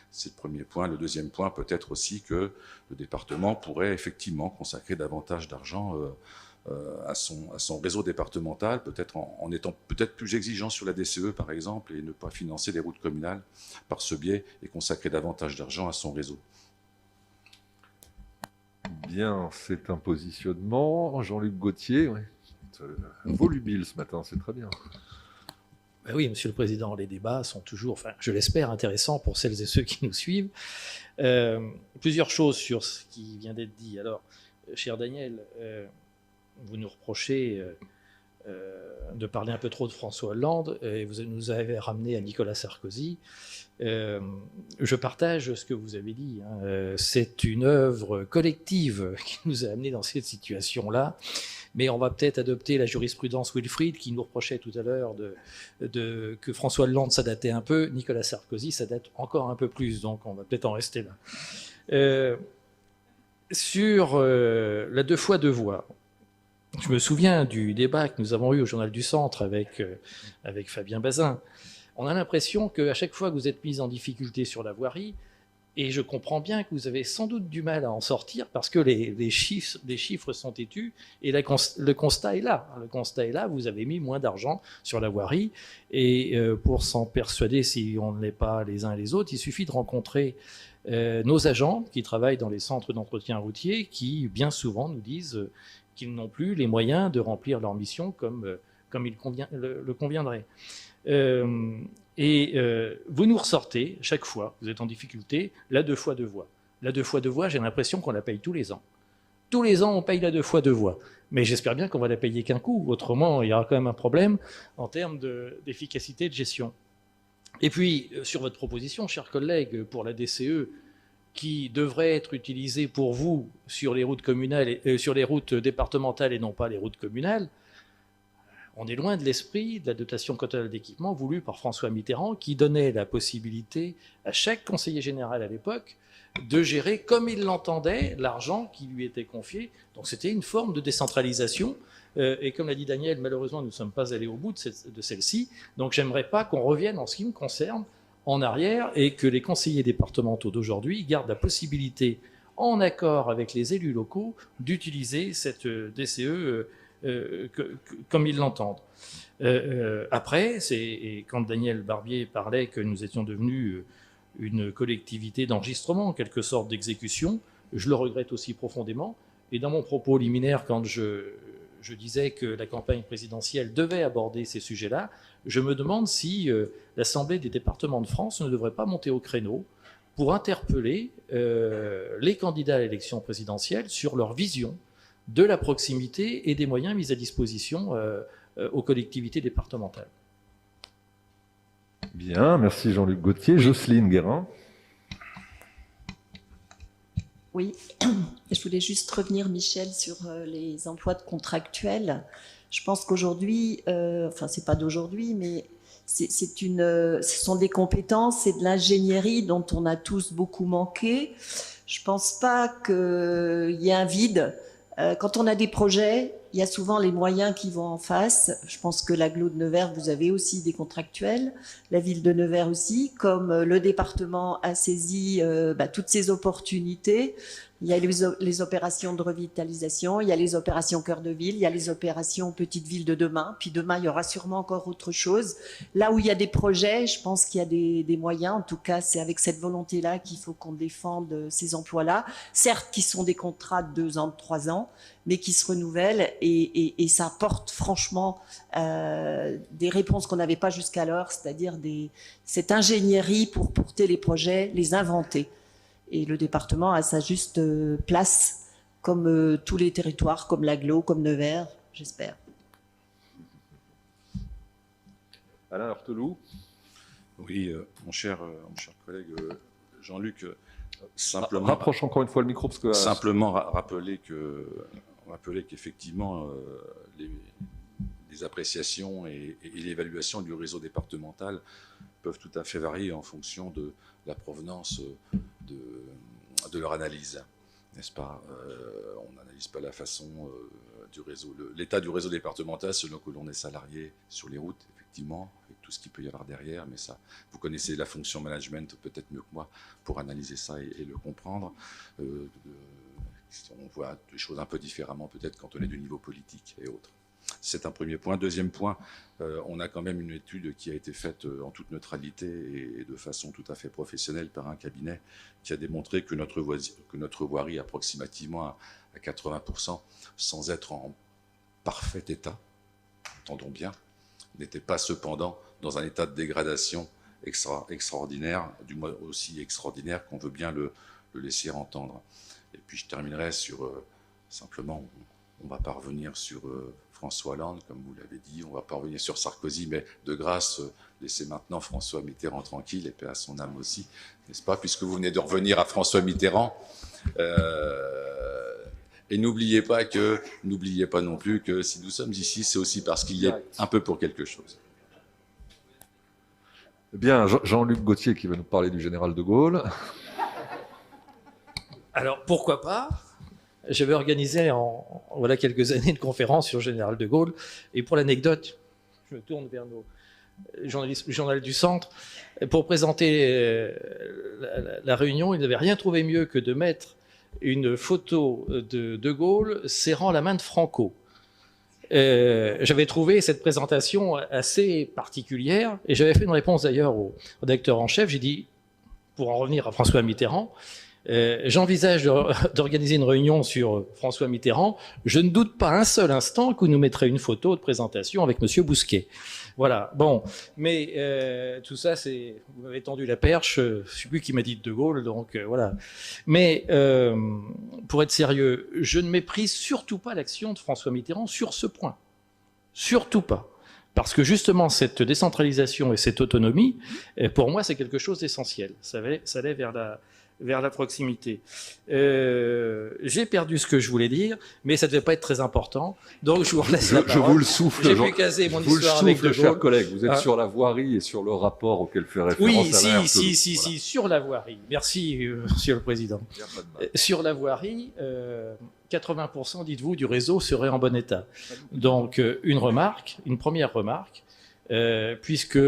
C'est le premier point. Le deuxième point, peut-être aussi que le département pourrait effectivement consacrer davantage d'argent à son réseau départemental, peut-être en étant peut-être plus exigeant sur la DCE par exemple, et ne pas financer les routes communales par ce biais et consacrer davantage d'argent à son réseau. Bien, c'est un positionnement. Jean-Luc Gauthier, ouais. Volubile ce matin, c'est très bien. Ben oui, Monsieur le Président, les débats sont toujours, enfin, je l'espère, intéressants pour celles et ceux qui nous suivent. Plusieurs choses sur ce qui vient d'être dit. Alors, cher Daniel, vous nous reprochez de parler un peu trop de François Hollande et vous nous avez ramené à Nicolas Sarkozy. Je partage ce que vous avez dit. C'est une œuvre collective qui nous a amenés dans cette situation-là. Mais on va peut-être adopter la jurisprudence Wilfried qui nous reprochait tout à l'heure que François Hollande, ça datait un peu. Nicolas Sarkozy, ça date encore un peu plus. Donc on va peut-être en rester là. Sur la 2 fois 2 voies, je me souviens du débat que nous avons eu au Journal du Centre avec Fabien Bazin. On a l'impression qu'à chaque fois que vous êtes mis en difficulté sur la voirie, et je comprends bien que vous avez sans doute du mal à en sortir parce que les chiffres sont têtus et le constat est là. Le constat est là, vous avez mis moins d'argent sur la voirie et pour s'en persuader si on ne l'est pas les uns et les autres, il suffit de rencontrer nos agents qui travaillent dans les centres d'entretien routier qui bien souvent nous disent qu'ils n'ont plus les moyens de remplir leur mission comme il le conviendrait. Vous nous ressortez, chaque fois, vous êtes en difficulté, la 2 fois 2 voies. La 2 fois 2 voies, j'ai l'impression qu'on la paye tous les ans. Tous les ans, on paye la 2 fois 2 voies. Mais j'espère bien qu'on va la payer qu'un coup. Autrement, il y aura quand même un problème en termes d'efficacité de gestion. Et puis, sur votre proposition, chers collègues, pour la DCE, qui devrait être utilisé pour vous sur les routes communales, sur les routes départementales et non pas les routes communales, on est loin de l'esprit de la dotation quinquennale d'équipement voulue par François Mitterrand, qui donnait la possibilité à chaque conseiller général à l'époque de gérer comme il l'entendait l'argent qui lui était confié. Donc c'était une forme de décentralisation. Et comme l'a dit Daniel, malheureusement, nous ne sommes pas allés au bout de celle-ci. Donc j'aimerais pas qu'on revienne, en ce qui me concerne, en arrière, et que les conseillers départementaux d'aujourd'hui gardent la possibilité, en accord avec les élus locaux, d'utiliser cette DCE comme ils l'entendent. Après, et quand Daniel Barbier parlait que nous étions devenus une collectivité d'enregistrement, en quelque sorte d'exécution, je le regrette aussi profondément. Et dans mon propos liminaire, quand je disais que la campagne présidentielle devait aborder ces sujets-là, je me demande si l'Assemblée des départements de France ne devrait pas monter au créneau pour interpeller les candidats à l'élection présidentielle sur leur vision de la proximité et des moyens mis à disposition aux collectivités départementales. Bien, merci Jean-Luc Gauthier. Jocelyne Guérin. Oui, je voulais juste revenir, Michel, sur les emplois de contractuels. Je pense qu'aujourd'hui, enfin c'est pas d'aujourd'hui, mais ce sont des compétences et de l'ingénierie dont on a tous beaucoup manqué. Je pense pas qu'il y ait un vide. Quand on a des projets, il y a souvent les moyens qui vont en face. Je pense que l'agglo de Nevers, vous avez aussi des contractuels, la ville de Nevers aussi, comme le département a saisi toutes ces opportunités. Il y a les opérations de revitalisation, il y a les opérations cœur de ville, il y a les opérations petite ville de demain. Puis demain, il y aura sûrement encore autre chose. Là où il y a des projets, je pense qu'il y a des moyens. En tout cas, c'est avec cette volonté-là qu'il faut qu'on défende ces emplois-là. Certes, qui sont des contrats de 2 ans, de 3 ans, mais qui se renouvellent et ça apporte franchement des réponses qu'on n'avait pas jusqu'alors, c'est-à-dire cette ingénierie pour porter les projets, les inventer. Et le département a sa juste place, comme tous les territoires, comme l'agglo, comme Nevers, j'espère. Alain Heurteloup. Oui, mon cher collègue Jean-Luc, simplement... Rapproche encore une fois le micro, parce que... Simplement rappeler qu'effectivement, les appréciations et l'évaluation du réseau départemental peuvent tout à fait varier en fonction de la provenance de leur analyse, n'est-ce pas? On n'analyse pas la façon du réseau, l'état du réseau départemental selon que l'on est salarié sur les routes, effectivement, avec tout ce qu'il peut y avoir derrière, mais ça, vous connaissez la fonction management peut-être mieux que moi pour analyser ça et le comprendre. On voit les choses un peu différemment peut-être quand on est du niveau politique et autres. C'est un premier point. Deuxième point, on a quand même une étude qui a été faite en toute neutralité et de façon tout à fait professionnelle par un cabinet qui a démontré que notre voirie approximativement à 80%, sans être en parfait état, entendons bien, n'était pas cependant dans un état de dégradation extraordinaire, du moins aussi extraordinaire qu'on veut bien le laisser entendre. Et puis je terminerai sur, simplement, on ne va pas revenir sur François Hollande, comme vous l'avez dit, on ne va pas revenir sur Sarkozy, mais de grâce, laissez maintenant François Mitterrand tranquille, et paix à son âme aussi, n'est-ce pas, puisque vous venez de revenir à François Mitterrand. Et n'oubliez pas non plus que si nous sommes ici, c'est aussi parce qu'il y a un peu pour quelque chose. Eh bien, Jean-Luc Gauthier qui va nous parler du général de Gaulle. Alors, pourquoi pas? J'avais organisé voilà quelques années une conférence sur le général de Gaulle. Et pour l'anecdote, je me tourne vers nos journalistes du centre. Pour présenter la réunion, ils n'avaient rien trouvé mieux que de mettre une photo de Gaulle serrant la main de Franco. J'avais trouvé cette présentation assez particulière. Et j'avais fait une réponse d'ailleurs au rédacteur en chef. J'ai dit, pour en revenir à François Mitterrand, j'envisage d'organiser une réunion sur François Mitterrand. Je ne doute pas un seul instant que vous nous mettrez une photo de présentation avec Monsieur Bousquet. Voilà. Bon, mais tout ça, vous m'avez tendu la perche. Je ne sais plus qui m'a dit de Gaulle, donc voilà. Mais pour être sérieux, je ne méprise surtout pas l'action de François Mitterrand sur ce point. Surtout pas. Parce que justement, cette décentralisation et cette autonomie, pour moi, c'est quelque chose d'essentiel. Ça allait vers vers la proximité. J'ai perdu ce que je voulais dire, mais ça ne devait pas être très important. Donc, je vous relaisse la Je parole. vous le souffle, J'ai Jean. pu caser mon Je vous le histoire avec souffle, De chers Gaulle. collègues. Vous êtes Ah. sur la voirie et sur le rapport auquel fait référence Oui, Alain Arteloup. si, sur la voirie. Merci, Monsieur le Président. Il y a pas de mal. Sur la voirie, 80%, dites-vous, du réseau serait en bon état. Donc, une première remarque, puisque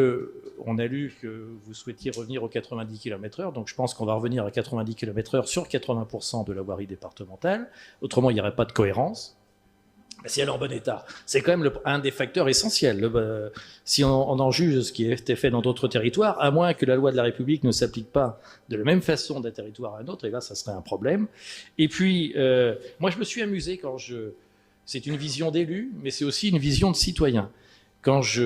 on a lu que vous souhaitiez revenir aux 90 km/h, donc je pense qu'on va revenir à 90 km/h sur 80% de la voirie départementale. Autrement, il n'y aurait pas de cohérence. Si elle est en bon état, c'est quand même un des facteurs essentiels. Si on en juge ce qui a été fait dans d'autres territoires, à moins que la loi de la République ne s'applique pas de la même façon d'un territoire à un autre, et là, ça serait un problème. Et puis, moi, je me suis amusé quand c'est une vision d'élu, mais c'est aussi une vision de citoyen. Quand je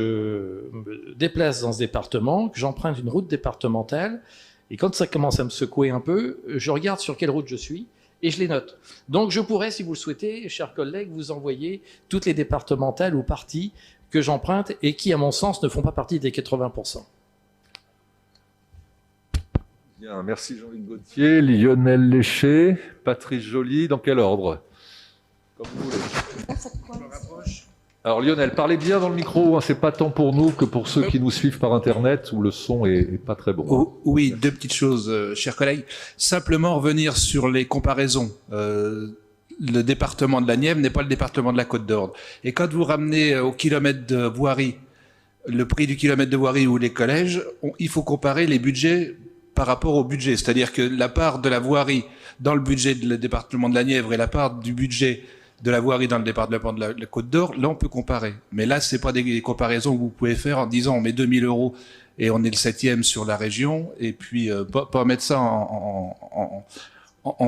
me déplace dans ce département, que j'emprunte une route départementale, et quand ça commence à me secouer un peu, je regarde sur quelle route je suis, et je les note. Donc je pourrais, si vous le souhaitez, chers collègues, vous envoyer toutes les départementales ou parties que j'emprunte et qui, à mon sens, ne font pas partie des 80%. Bien, merci Jean-Luc Gaultier, Lionel Léché, Patrice Joly, dans quel ordre? Comme vous voulez. Alors Lionel, parlez bien dans le micro, hein, c'est pas tant pour nous que pour ceux qui nous suivent par Internet où le son est pas très bon. Oh, oui, deux petites choses, chers collègues. Simplement revenir sur les comparaisons. Le département de la Nièvre n'est pas le département de la Côte d'Or. Et quand vous ramenez au kilomètre de voirie, le prix du kilomètre de voirie ou les collèges, il faut comparer les budgets par rapport au budget. C'est-à-dire que la part de la voirie dans le budget du département de la Nièvre et la part du budget de la voirie dans le département de la Côte d'Or, là on peut comparer. Mais là, c'est pas des comparaisons que vous pouvez faire en disant on met 2000 € et on est le 7e sur la région, et puis pas mettre ça en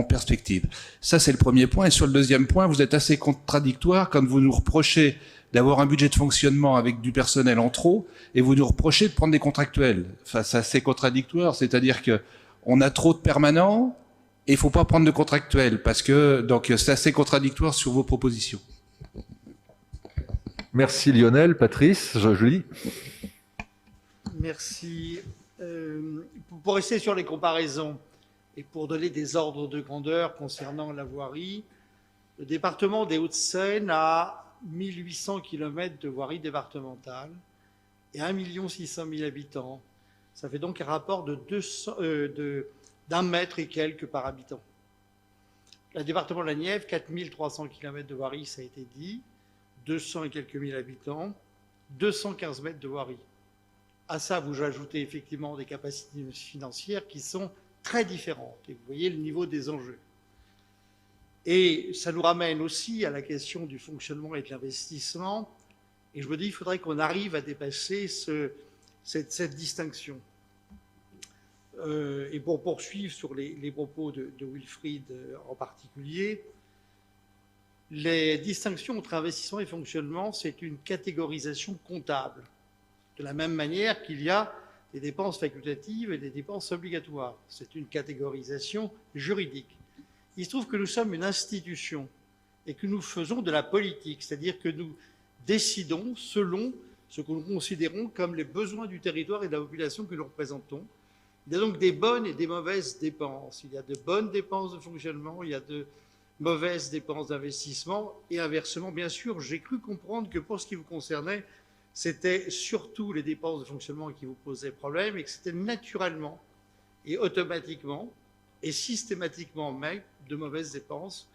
perspective. Ça, c'est le premier point. Et sur le deuxième point, vous êtes assez contradictoire quand vous nous reprochez d'avoir un budget de fonctionnement avec du personnel en trop, et vous nous reprochez de prendre des contractuels. Enfin, c'est assez contradictoire, c'est-à-dire que on a trop de permanents, et il faut pas prendre de contractuels, parce que donc c'est assez contradictoire sur vos propositions. Merci Lionel, Patrice, Joly. Merci. Pour rester sur les comparaisons et pour donner des ordres de grandeur concernant la voirie, le département des Hauts-de-Seine a 1800 km de voirie départementale et 1 600 000 habitants. Ça fait donc un rapport de d'un mètre et quelques par habitant. Le département de la Nièvre, 4300 km de voirie, ça a été dit, 200 et quelques mille habitants, 215 mètres de voirie. À ça, vous ajoutez effectivement des capacités financières qui sont très différentes. Et vous voyez le niveau des enjeux. Et ça nous ramène aussi à la question du fonctionnement et de l'investissement. Et je me dis, il faudrait qu'on arrive à dépasser cette distinction. Et pour poursuivre sur les propos de Wilfried en particulier, les distinctions entre investissement et fonctionnement, c'est une catégorisation comptable. De la même manière qu'il y a des dépenses facultatives et des dépenses obligatoires. C'est une catégorisation juridique. Il se trouve que nous sommes une institution et que nous faisons de la politique, c'est-à-dire que nous décidons selon ce que nous considérons comme les besoins du territoire et de la population que nous représentons. Il y a donc des bonnes et des mauvaises dépenses. Il y a de bonnes dépenses de fonctionnement, il y a de mauvaises dépenses d'investissement, et inversement, bien sûr, j'ai cru comprendre que pour ce qui vous concernait, c'était surtout les dépenses de fonctionnement qui vous posaient problème, et que c'était naturellement et automatiquement et systématiquement même de mauvaises dépenses.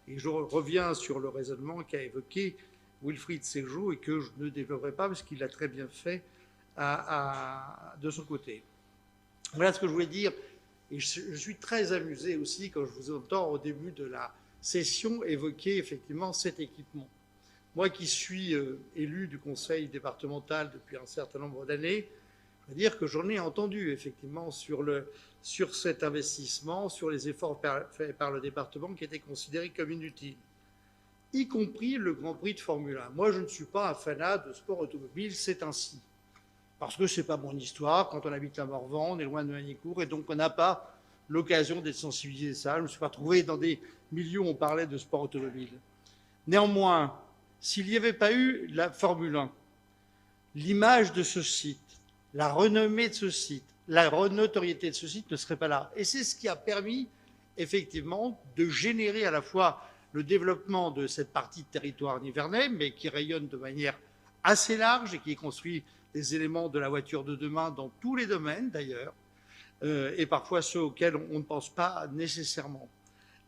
Et je reviens sur le raisonnement qu'a évoqué Wilfried Séjoux et que je ne développerai pas parce qu'il l'a très bien fait de son côté. Voilà ce que je voulais dire. Et je suis très amusé aussi quand je vous entends au début de la session évoquer effectivement cet équipement. Moi qui suis élu du conseil départemental depuis un certain nombre d'années, je veux dire que j'en ai entendu effectivement sur cet investissement, sur les efforts faits par le département qui étaient considérés comme inutiles, y compris le Grand Prix de Formule 1. Moi, je ne suis pas un fanat de sport automobile, c'est ainsi. Parce que ce n'est pas mon histoire. Quand on habite à Morvan, on est loin de Magny-Cours, et donc on n'a pas l'occasion d'être sensibilisé à ça. Je ne me suis pas trouvé dans des milieux où on parlait de sport automobile. Néanmoins, s'il n'y avait pas eu la Formule 1, l'image de ce site, la renommée de ce site, la notoriété de ce site ne serait pas là. Et c'est ce qui a permis, effectivement, de générer à la fois le développement de cette partie de territoire nivernais, mais qui rayonne de manière assez large et qui construit des éléments de la voiture de demain dans tous les domaines, d'ailleurs, et parfois ceux auxquels on ne pense pas nécessairement.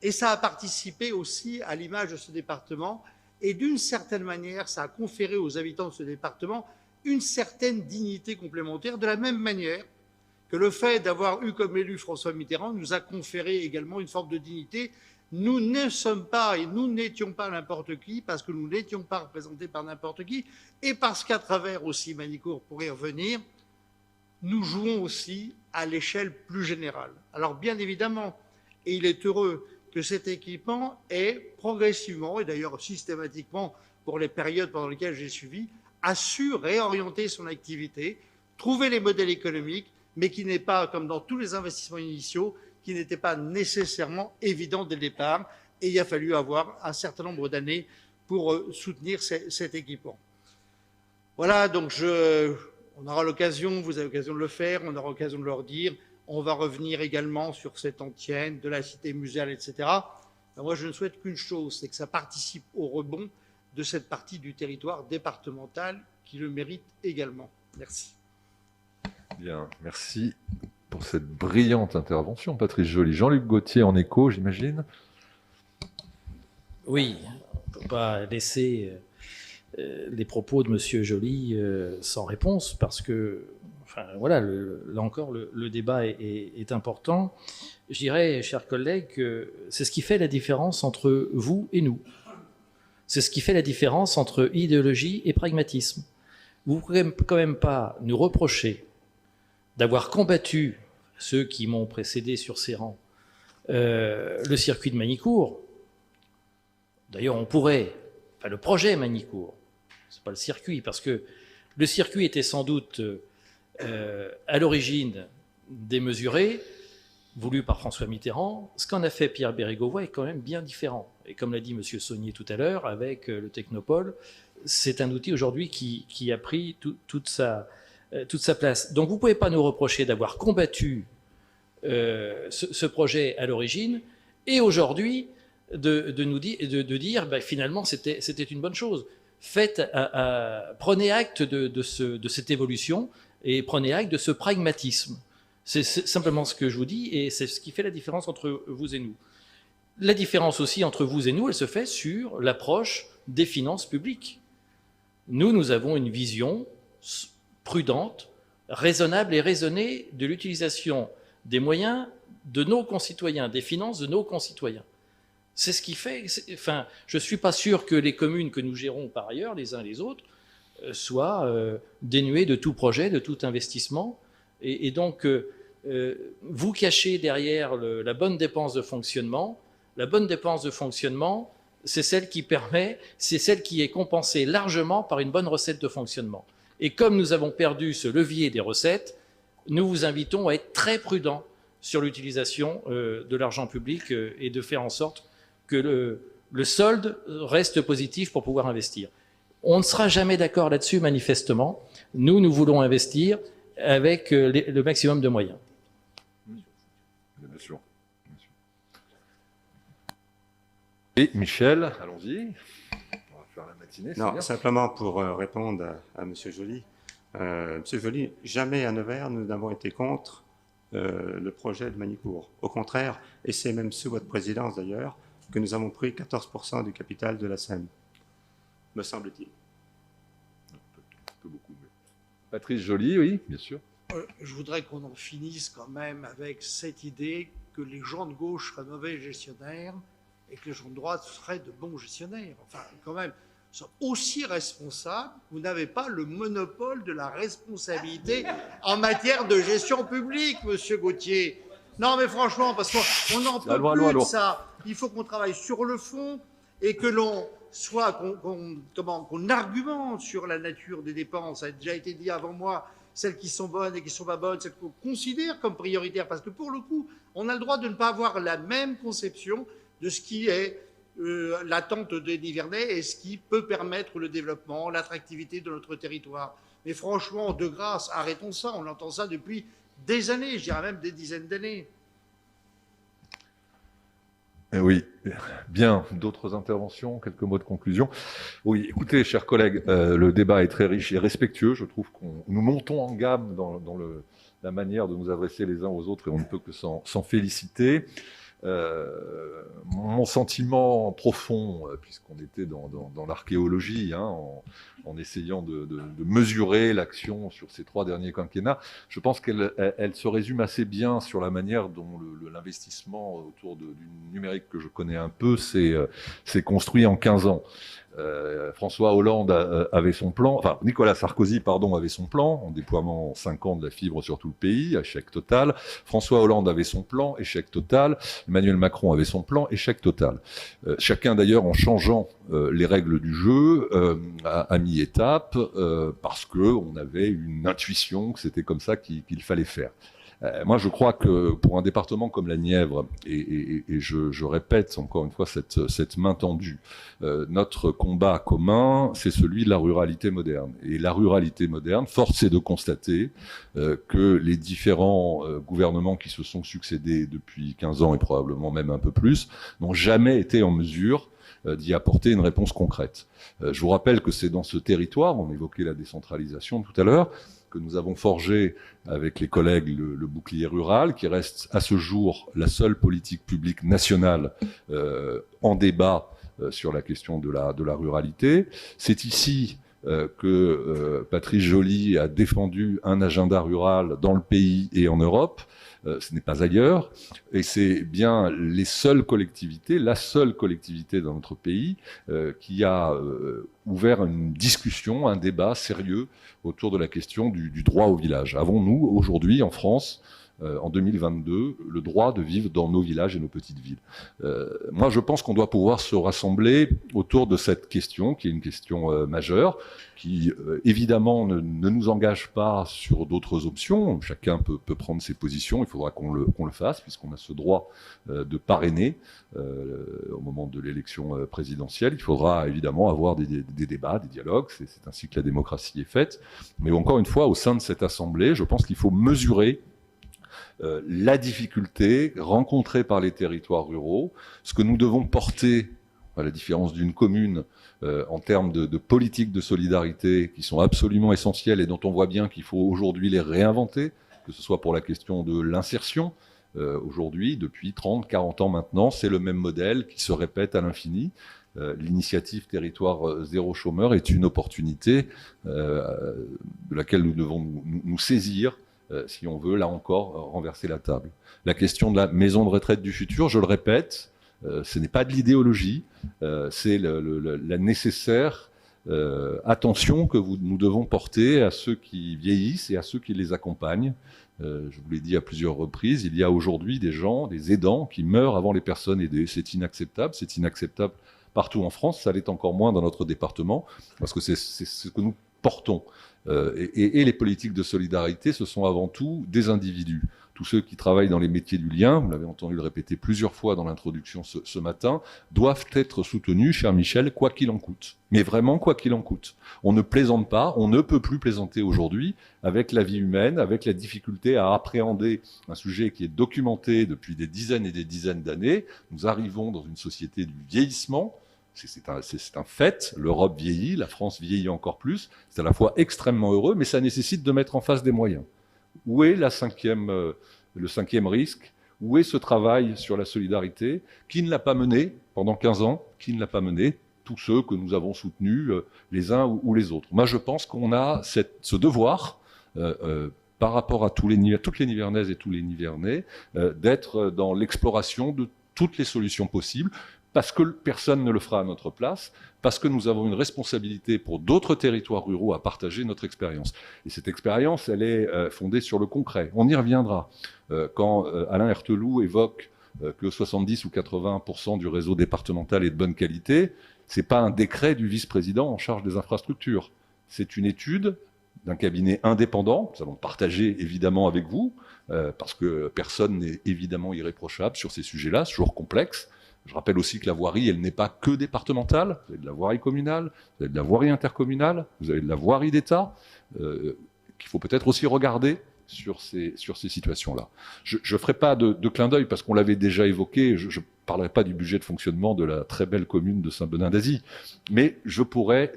Et ça a participé aussi à l'image de ce département, et d'une certaine manière, ça a conféré aux habitants de ce département une certaine dignité complémentaire, de la même manière que le fait d'avoir eu comme élu François Mitterrand nous a conféré également une forme de dignité. Nous ne sommes pas et nous n'étions pas n'importe qui, parce que nous n'étions pas représentés par n'importe qui, et parce qu'à travers aussi Manicourt, pour y revenir, nous jouons aussi à l'échelle plus générale. Alors bien évidemment, et il est heureux que cet équipement ait progressivement, et d'ailleurs systématiquement pour les périodes pendant lesquelles j'ai suivi, a su réorienter son activité, trouver les modèles économiques, mais qui n'est pas, comme dans tous les investissements initiaux, qui n'était pas nécessairement évident dès le départ, et il a fallu avoir un certain nombre d'années pour soutenir cet équipement. Voilà, donc on aura l'occasion, vous avez l'occasion de le faire, on aura l'occasion de leur dire, on va revenir également sur cette antienne de la cité muséale, etc. Ben moi, je ne souhaite qu'une chose, c'est que ça participe au rebond de cette partie du territoire départemental qui le mérite également. Merci. Bien, merci pour cette brillante intervention, Patrice Joly. Jean-Luc Gauthier en écho, j'imagine. Oui, on ne peut pas laisser les propos de M. Joly sans réponse, parce que, enfin, voilà, là encore, le débat est important. Je dirais, chers collègues, que c'est ce qui fait la différence entre vous et nous. C'est ce qui fait la différence entre idéologie et pragmatisme. Vous ne pouvez quand même pas nous reprocher d'avoir combattu ceux qui m'ont précédé sur ces rangs, le circuit de Manicourt. D'ailleurs, on pourrait, enfin le projet Manicourt, c'est pas le circuit, parce que le circuit était sans doute à l'origine démesuré, voulu par François Mitterrand. Ce qu'en a fait Pierre Bérégovoy est quand même bien différent. Et comme l'a dit M. Saunier tout à l'heure, avec le Technopole, c'est un outil aujourd'hui qui a pris toute sa place. Donc vous ne pouvez pas nous reprocher d'avoir combattu ce projet à l'origine et aujourd'hui de dire ben, finalement c'était une bonne chose. Prenez acte de cette évolution et prenez acte de ce pragmatisme. C'est simplement ce que je vous dis et c'est ce qui fait la différence entre vous et nous. La différence aussi entre vous et nous, elle se fait sur l'approche des finances publiques. Nous avons une vision prudente, raisonnable et raisonnée de l'utilisation des moyens de nos concitoyens, des finances de nos concitoyens. C'est ce qui fait... Enfin, je ne suis pas sûr que les communes que nous gérons par ailleurs, les uns les autres, soient dénuées de tout projet, de tout investissement. Et donc, vous cachez derrière la bonne dépense de fonctionnement. La bonne dépense de fonctionnement, c'est celle qui permet, c'est celle qui est compensée largement par une bonne recette de fonctionnement. Et comme nous avons perdu ce levier des recettes, nous vous invitons à être très prudents sur l'utilisation de l'argent public et de faire en sorte que le solde reste positif pour pouvoir investir. On ne sera jamais d'accord là-dessus, manifestement. Nous voulons investir avec le maximum de moyens. Bien sûr. Et Michel, allons-y. On va faire la matinée. Non, simplement pour répondre à M. Joly. M. Joly, jamais à Nevers, nous n'avons été contre le projet de Manicourt. Au contraire, et c'est même sous votre présidence d'ailleurs, que nous avons pris 14% du capital de la SEM, me semble-t-il. Un peu beaucoup. Mais... Patrice Joly, oui, bien sûr. Je voudrais qu'on en finisse quand même avec cette idée que les gens de gauche seraient mauvais gestionnaires et que les gens de droite seraient de bons gestionnaires. Enfin, quand même, sont aussi responsables. Vous n'avez pas le monopole de la responsabilité en matière de gestion publique, Monsieur Gauthier. Non, mais franchement, parce qu'on n'en peut plus de ça. Il faut qu'on travaille sur le fond et que l'on soit, qu'on argumente sur la nature des dépenses. Ça a déjà été dit avant moi, celles qui sont bonnes et qui ne sont pas bonnes, celles qu'on considère comme prioritaires. Parce que pour le coup, on a le droit de ne pas avoir la même conception de ce qui est l'attente des Nivernais et ce qui peut permettre le développement, l'attractivité de notre territoire. Mais franchement, de grâce, arrêtons ça. On entend ça depuis des années, je dirais même des dizaines d'années. Oui, bien. D'autres interventions, quelques mots de conclusion. Oui, écoutez, chers collègues, le débat est très riche et respectueux. Je trouve nous montons en gamme dans la manière de nous adresser les uns aux autres et on ne peut que s'en féliciter. Mon sentiment profond, puisqu'on était dans l'archéologie, hein, en essayant de mesurer l'action sur ces 3 derniers quinquennats, je pense qu'elle se résume assez bien sur la manière dont l'investissement autour du numérique que je connais un peu s'est construit en 15 ans. François Hollande avait son plan, enfin Nicolas Sarkozy, pardon, avait son plan en déploiement en 5 ans de la fibre sur tout le pays, échec total. François Hollande avait son plan, échec total. Emmanuel Macron avait son plan, échec total. Chacun d'ailleurs en changeant les règles du jeu à mi-étape parce que on avait une intuition que c'était comme ça qu'il fallait faire. Moi, je crois que pour un département comme la Nièvre, et je répète encore une fois cette main tendue, notre combat commun, c'est celui de la ruralité moderne. Et la ruralité moderne, force est de constater que les différents gouvernements qui se sont succédés depuis 15 ans et probablement même un peu plus, n'ont jamais été en mesure d'y apporter une réponse concrète. Je vous rappelle que c'est dans ce territoire, on évoquait la décentralisation tout à l'heure, que nous avons forgé avec les collègues le bouclier rural, qui reste à ce jour la seule politique publique nationale en débat sur la question de la ruralité. C'est ici que Patrice Joly a défendu un agenda rural dans le pays et en Europe. Ce n'est pas ailleurs, et c'est bien les seules collectivités, la seule collectivité dans notre pays qui a ouvert une discussion, un débat sérieux autour de la question du droit au village. Avons-nous aujourd'hui en France, en 2022, le droit de vivre dans nos villages et nos petites villes? Moi, je pense qu'on doit pouvoir se rassembler autour de cette question, qui est une question majeure, qui évidemment ne nous engage pas sur d'autres options. Chacun peut prendre ses positions, il faudra qu'on le fasse, puisqu'on a ce droit de parrainer au moment de l'élection présidentielle. Il faudra évidemment avoir des débats, des dialogues, c'est ainsi que la démocratie est faite. Mais encore une fois, au sein de cette Assemblée, je pense qu'il faut mesurer la difficulté rencontrée par les territoires ruraux, ce que nous devons porter, à la différence d'une commune, en termes de politique de solidarité qui sont absolument essentielles et dont on voit bien qu'il faut aujourd'hui les réinventer, que ce soit pour la question de l'insertion. Aujourd'hui, depuis 30, 40 ans maintenant, c'est le même modèle qui se répète à l'infini. L'initiative Territoire Zéro Chômeur est une opportunité de laquelle nous devons nous saisir si on veut, là encore, renverser la table. La question de la maison de retraite du futur, je le répète, ce n'est pas de l'idéologie, c'est la nécessaire attention que nous devons porter à ceux qui vieillissent et à ceux qui les accompagnent. Je vous l'ai dit à plusieurs reprises, il y a aujourd'hui des gens, des aidants, qui meurent avant les personnes aidées. C'est inacceptable partout en France, ça l'est encore moins dans notre département, parce que c'est ce que nous portons. Et les politiques de solidarité, ce sont avant tout des individus. Tous ceux qui travaillent dans les métiers du lien, vous l'avez entendu le répéter plusieurs fois dans l'introduction ce matin, doivent être soutenus, cher Michel, quoi qu'il en coûte. Mais vraiment, quoi qu'il en coûte. On ne plaisante pas, on ne peut plus plaisanter aujourd'hui avec la vie humaine, avec la difficulté à appréhender un sujet qui est documenté depuis des dizaines et des dizaines d'années. Nous arrivons dans une société du vieillissement. C'est un fait, l'Europe vieillit, la France vieillit encore plus, c'est à la fois extrêmement heureux, mais ça nécessite de mettre en face des moyens. Où est le 5e risque? Où est ce travail sur la solidarité? Qui ne l'a pas mené pendant 15 ans? Qui ne l'a pas mené? Tous ceux que nous avons soutenus, les uns ou les autres. Moi, je pense qu'on a ce devoir, par rapport à toutes les Nivernaises et tous les Nivernais, d'être dans l'exploration de toutes les solutions possibles, parce que personne ne le fera à notre place, parce que nous avons une responsabilité pour d'autres territoires ruraux à partager notre expérience. Et cette expérience, elle est fondée sur le concret. On y reviendra. Quand Alain Erteloup évoque que 70 ou 80% du réseau départemental est de bonne qualité, c'est pas un décret du vice-président en charge des infrastructures. C'est une étude d'un cabinet indépendant, nous allons partager évidemment avec vous, parce que personne n'est évidemment irréprochable sur ces sujets-là, c'est toujours complexe. Je rappelle aussi que la voirie, elle n'est pas que départementale. Vous avez de la voirie communale, vous avez de la voirie intercommunale, vous avez de la voirie d'État, qu'il faut peut-être aussi regarder sur ces situations-là. Je ne ferai pas de clin d'œil parce qu'on l'avait déjà évoqué. Je ne parlerai pas du budget de fonctionnement de la très belle commune de Saint-Benin d'Azy, mais je pourrais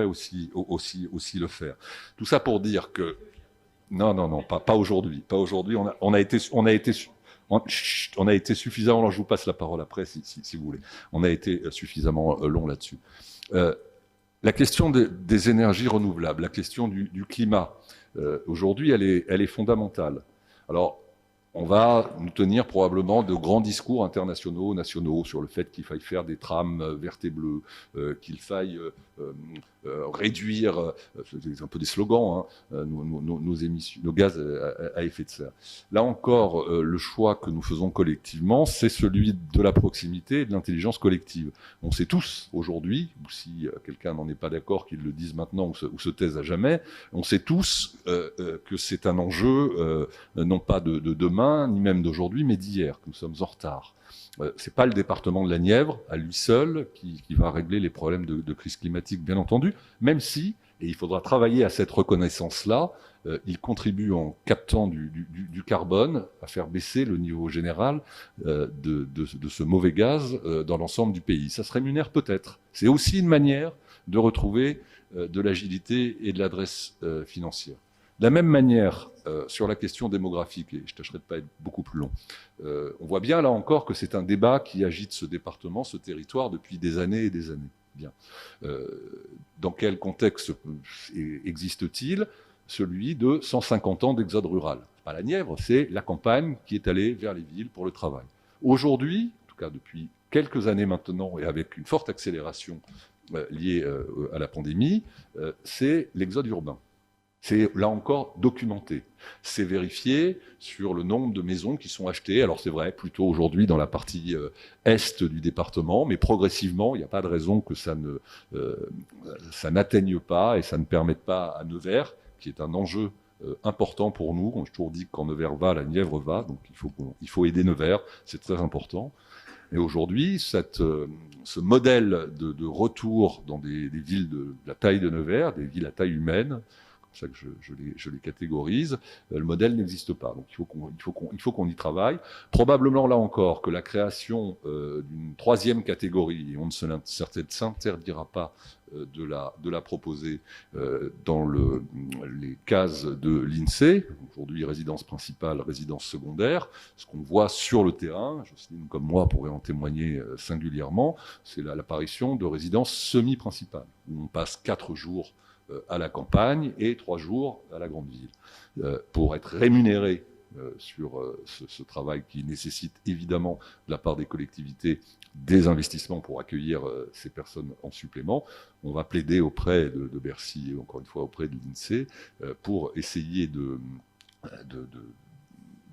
aussi le faire. Tout ça pour dire que non, pas aujourd'hui. Pas aujourd'hui. On a été suffisamment. Alors je vous passe la parole après si vous voulez. On a été suffisamment long là-dessus. La question des énergies renouvelables, la question du climat, aujourd'hui, elle est fondamentale. Alors, on va nous tenir probablement de grands discours internationaux, nationaux, sur le fait qu'il faille faire des trams vertes et bleues, qu'il faille réduire, c'est un peu des slogans, hein, nos émissions, nos gaz à effet de serre. Là encore, le choix que nous faisons collectivement, c'est celui de la proximité et de l'intelligence collective. On sait tous aujourd'hui, ou si quelqu'un n'en est pas d'accord, qu'il le dise maintenant ou se taise à jamais, on sait tous que c'est un enjeu non pas de demain, ni même d'aujourd'hui, mais d'hier, que nous sommes en retard. C'est pas le département de la Nièvre, à lui seul, qui va régler les problèmes de crise climatique, bien entendu, même si, et il faudra travailler à cette reconnaissance-là, il contribue en captant du carbone à faire baisser le niveau général de ce mauvais gaz dans l'ensemble du pays. Ça se rémunère peut-être. C'est aussi une manière de retrouver de l'agilité et de l'adresse financière. De la même manière, sur la question démographique, et je tâcherai de ne pas être beaucoup plus long, on voit bien là encore que c'est un débat qui agite ce département, ce territoire, depuis des années et des années. Bien. Dans quel contexte existe-t-il? Celui de 150 ans d'exode rural. C'est pas la Nièvre, c'est la campagne qui est allée vers les villes pour le travail. Aujourd'hui, en tout cas depuis quelques années maintenant, et avec une forte accélération liée à la pandémie, c'est l'exode urbain. C'est là encore documenté. C'est vérifié sur le nombre de maisons qui sont achetées. Alors c'est vrai, plutôt aujourd'hui dans la partie est du département, mais progressivement, il n'y a pas de raison que ça n'atteigne pas et ça ne permette pas à Nevers, qui est un enjeu important pour nous. On a toujours dit que quand Nevers va, la Nièvre va, donc il faut aider Nevers, c'est très important. Et aujourd'hui, ce modèle de retour dans des villes de la taille de Nevers, des villes à taille humaine, c'est comme ça que je les catégorise, le modèle n'existe pas. Donc il faut qu'on y travaille. Probablement là encore que la création d'une troisième catégorie, et on ne s'interdira pas de la proposer dans les cases de l'INSEE, aujourd'hui résidence principale, résidence secondaire. Ce qu'on voit sur le terrain, Jocelyne comme moi pourrait en témoigner singulièrement, c'est l'apparition de résidences semi-principales, où on passe 4 jours à la campagne et 3 jours à la grande ville, pour être rémunéré sur ce travail qui nécessite évidemment de la part des collectivités des investissements pour accueillir ces personnes en supplément. On va plaider auprès de Bercy et encore une fois auprès de l'INSEE pour essayer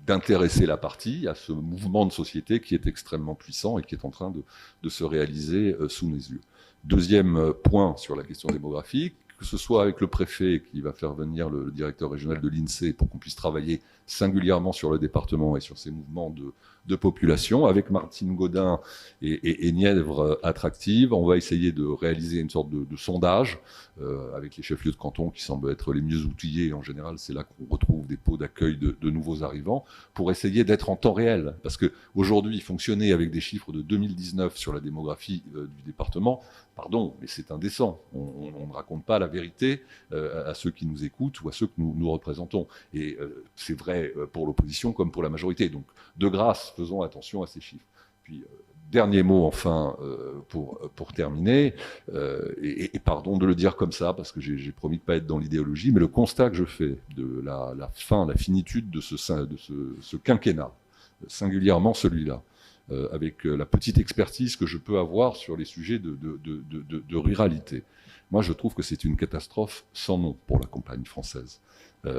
d'intéresser la partie à ce mouvement de société qui est extrêmement puissant et qui est en train de se réaliser sous nos yeux. Deuxième point sur la question démographique, que ce soit avec le préfet qui va faire venir le directeur régional de l'INSEE pour qu'on puisse travailler singulièrement sur le département et sur ces mouvements de population. Avec Martine Gaudin et Nièvre Attractive, on va essayer de réaliser une sorte de sondage avec les chefs-lieux de canton qui semblent être les mieux outillés. En général, c'est là qu'on retrouve des pots d'accueil de nouveaux arrivants pour essayer d'être en temps réel. Parce qu'aujourd'hui, fonctionner avec des chiffres de 2019 sur la démographie du département, pardon, mais c'est indécent. On ne raconte pas la vérité à ceux qui nous écoutent ou à ceux que nous représentons. Et c'est vrai pour l'opposition comme pour la majorité. Donc, de grâce, faisons attention à ces chiffres. Puis, dernier mot, enfin, pour terminer, et pardon de le dire comme ça, parce que j'ai promis de ne pas être dans l'idéologie, mais le constat que je fais de la finitude de ce quinquennat, singulièrement celui-là, avec la petite expertise que je peux avoir sur les sujets de ruralité. Moi, je trouve que c'est une catastrophe sans nom pour la campagne française.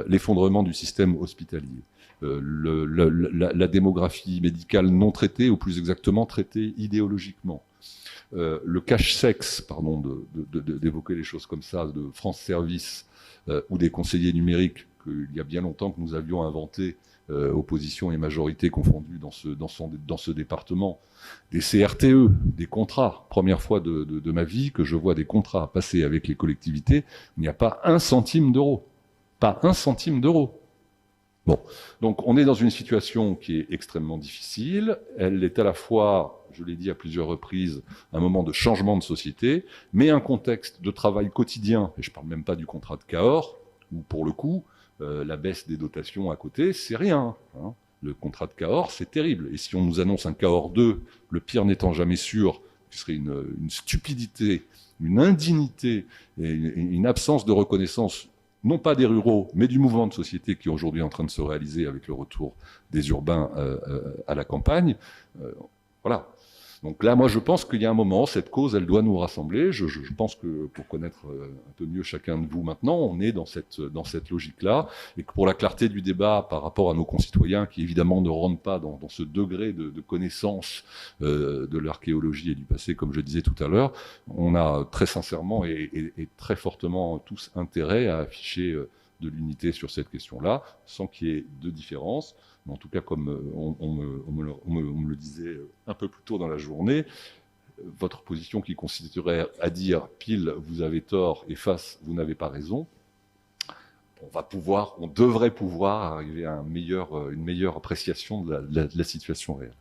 L'effondrement du système hospitalier, la démographie médicale non traitée, ou plus exactement traitée idéologiquement, le cache-sexe, pardon d'évoquer les choses comme ça, de France Service, ou des conseillers numériques qu'il y a bien longtemps que nous avions inventé, opposition et majorité confondues dans ce département, des CRTE, des contrats. Première fois de ma vie que je vois des contrats passer avec les collectivités, il n'y a pas un centime d'euro. Pas un centime d'euro. Bon, donc on est dans une situation qui est extrêmement difficile. Elle est à la fois, je l'ai dit à plusieurs reprises, un moment de changement de société, mais un contexte de travail quotidien, et je ne parle même pas du contrat de Cahors, où pour le coup, la baisse des dotations à côté, c'est rien. Hein. Le contrat de Cahors, c'est terrible. Et si on nous annonce un Cahors 2, le pire n'étant jamais sûr, ce serait une stupidité, une indignité et une absence de reconnaissance, non pas des ruraux, mais du mouvement de société qui est aujourd'hui en train de se réaliser avec le retour des urbains à la campagne. Voilà. Donc là, moi, je pense qu'il y a un moment, cette cause, elle doit nous rassembler. Je pense que pour connaître un peu mieux chacun de vous maintenant, on est dans cette logique-là, et que pour la clarté du débat par rapport à nos concitoyens, qui évidemment ne rentrent pas dans ce degré de connaissance de l'archéologie et du passé, comme je disais tout à l'heure, on a très sincèrement et très fortement tous intérêt à afficher de l'unité sur cette question-là, sans qu'il y ait de différence. Mais en tout cas, comme on me le disait un peu plus tôt dans la journée, votre position qui consisterait à dire pile, vous avez tort, et face, vous n'avez pas raison, on devrait pouvoir arriver à une meilleure appréciation de la situation réelle.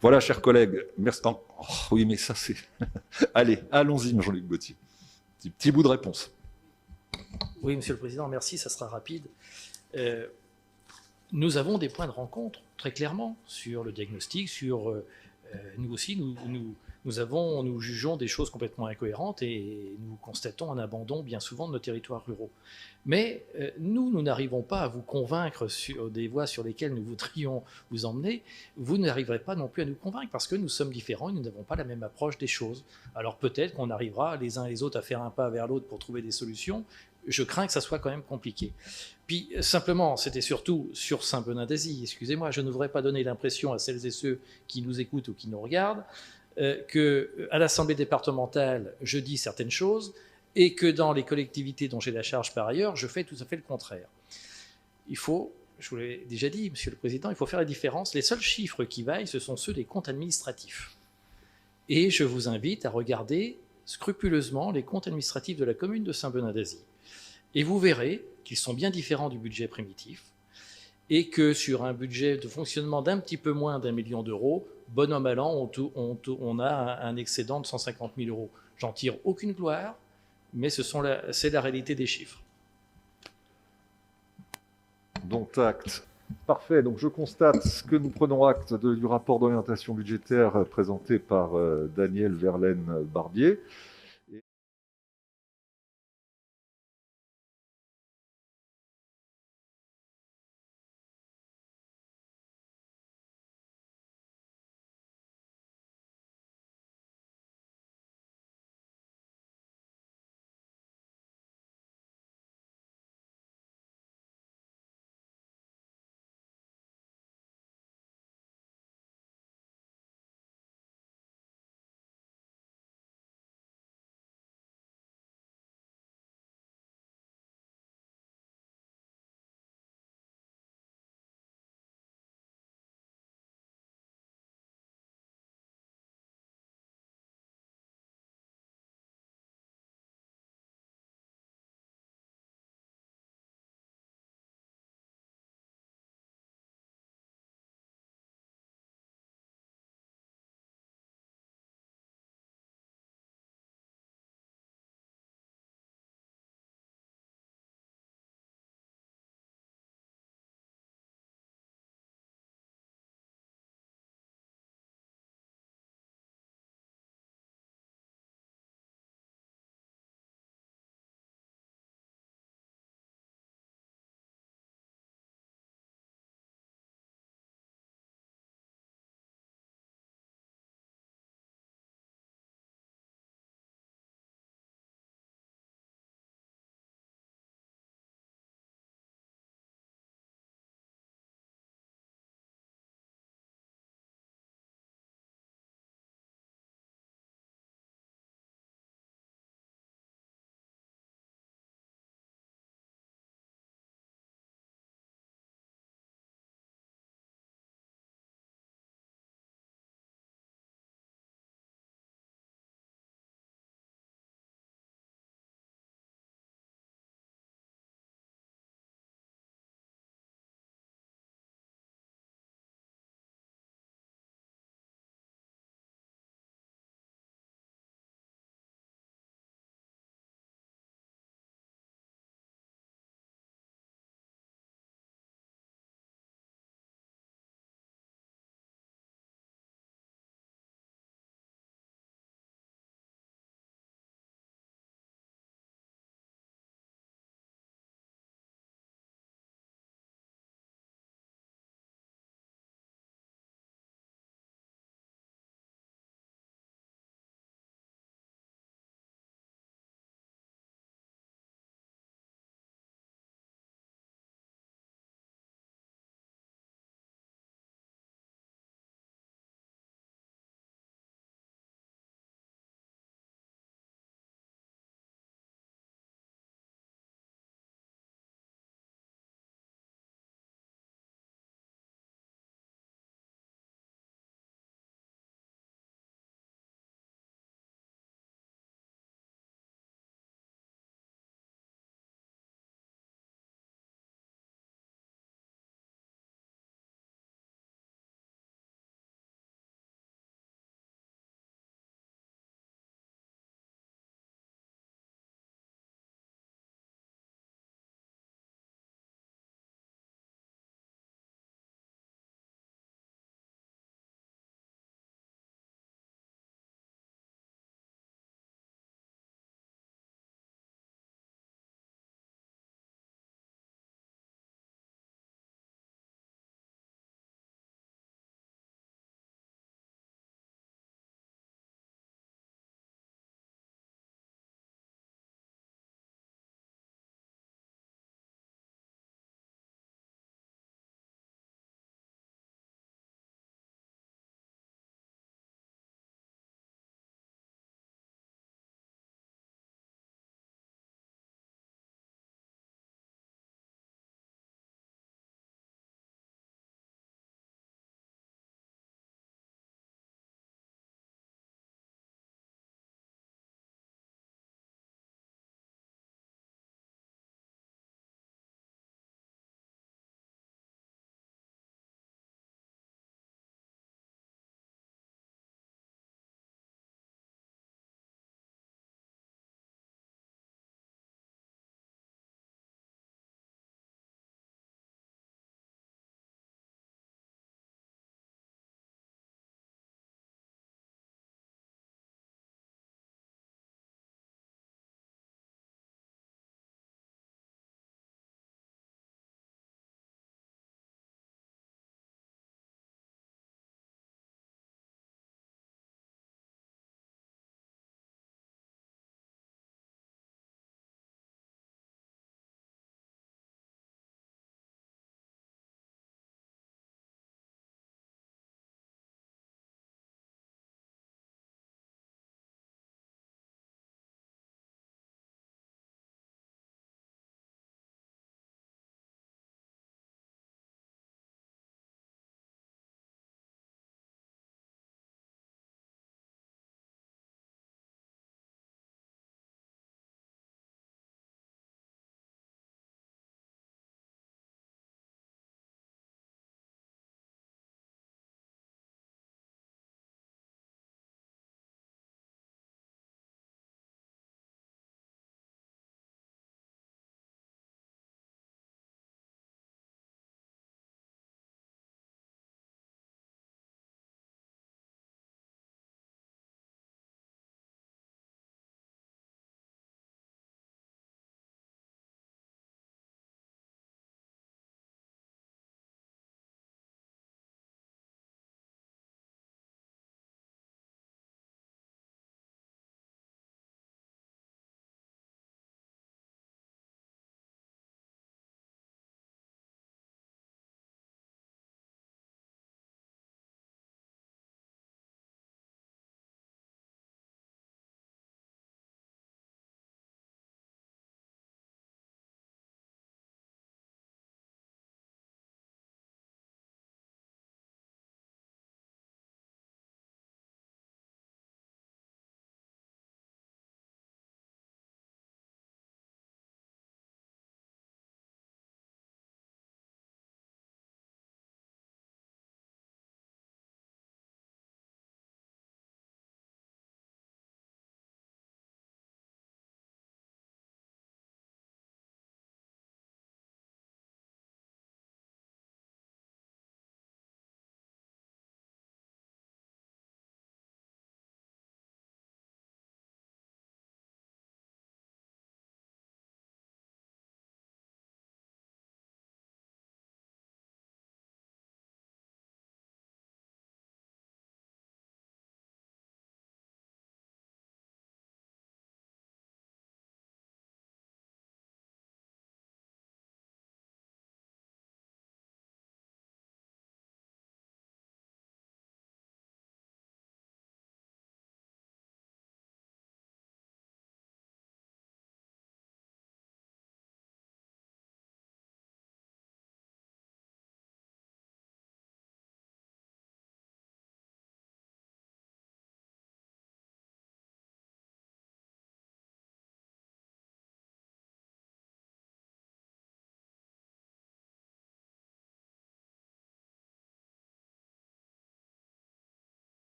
Voilà, chers collègues, merci. Oh, oui, mais ça c'est... Allez, allons-y, Jean-Luc Gauthier. Petit bout de réponse. Oui, Monsieur le Président, merci, ça sera rapide. Nous avons des points de rencontre, très clairement, sur le diagnostic, sur... nous aussi, nous jugeons des choses complètement incohérentes et nous constatons un abandon bien souvent de nos territoires ruraux. Mais nous n'arrivons pas à vous convaincre sur des voies sur lesquelles nous voudrions vous emmener. Vous n'arriverez pas non plus à nous convaincre parce que nous sommes différents et nous n'avons pas la même approche des choses. Alors peut-être qu'on arrivera les uns et les autres à faire un pas vers l'autre pour trouver des solutions. Je crains que ça soit quand même compliqué. Puis simplement, c'était surtout sur Saint-Benin-d'Azy, excusez-moi, je ne voudrais pas donner l'impression à celles et ceux qui nous écoutent ou qui nous regardent qu'à l'Assemblée départementale, je dis certaines choses et que dans les collectivités dont j'ai la charge par ailleurs, je fais tout à fait le contraire. Il faut, je vous l'ai déjà dit, Monsieur le Président, il faut faire la différence. Les seuls chiffres qui vaillent, ce sont ceux des comptes administratifs. Et je vous invite à regarder scrupuleusement les comptes administratifs de la commune de Saint-Benin-d'Azy. Et vous verrez qu'ils sont bien différents du budget primitif et que sur un budget de fonctionnement d'un petit peu moins d'1 million d'euros, bon an, mal an, on a un excédent de 150 000 euros. J'en tire aucune gloire, mais c'est la réalité des chiffres. Donc, acte. Parfait. Donc, je constate que nous prenons acte du rapport d'orientation budgétaire présenté par Daniel Verlaine-Barbier.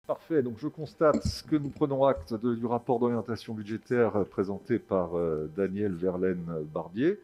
Parfait, donc je constate que nous prenons acte du rapport d'orientation budgétaire présenté par Daniel Verlaine-Barbier.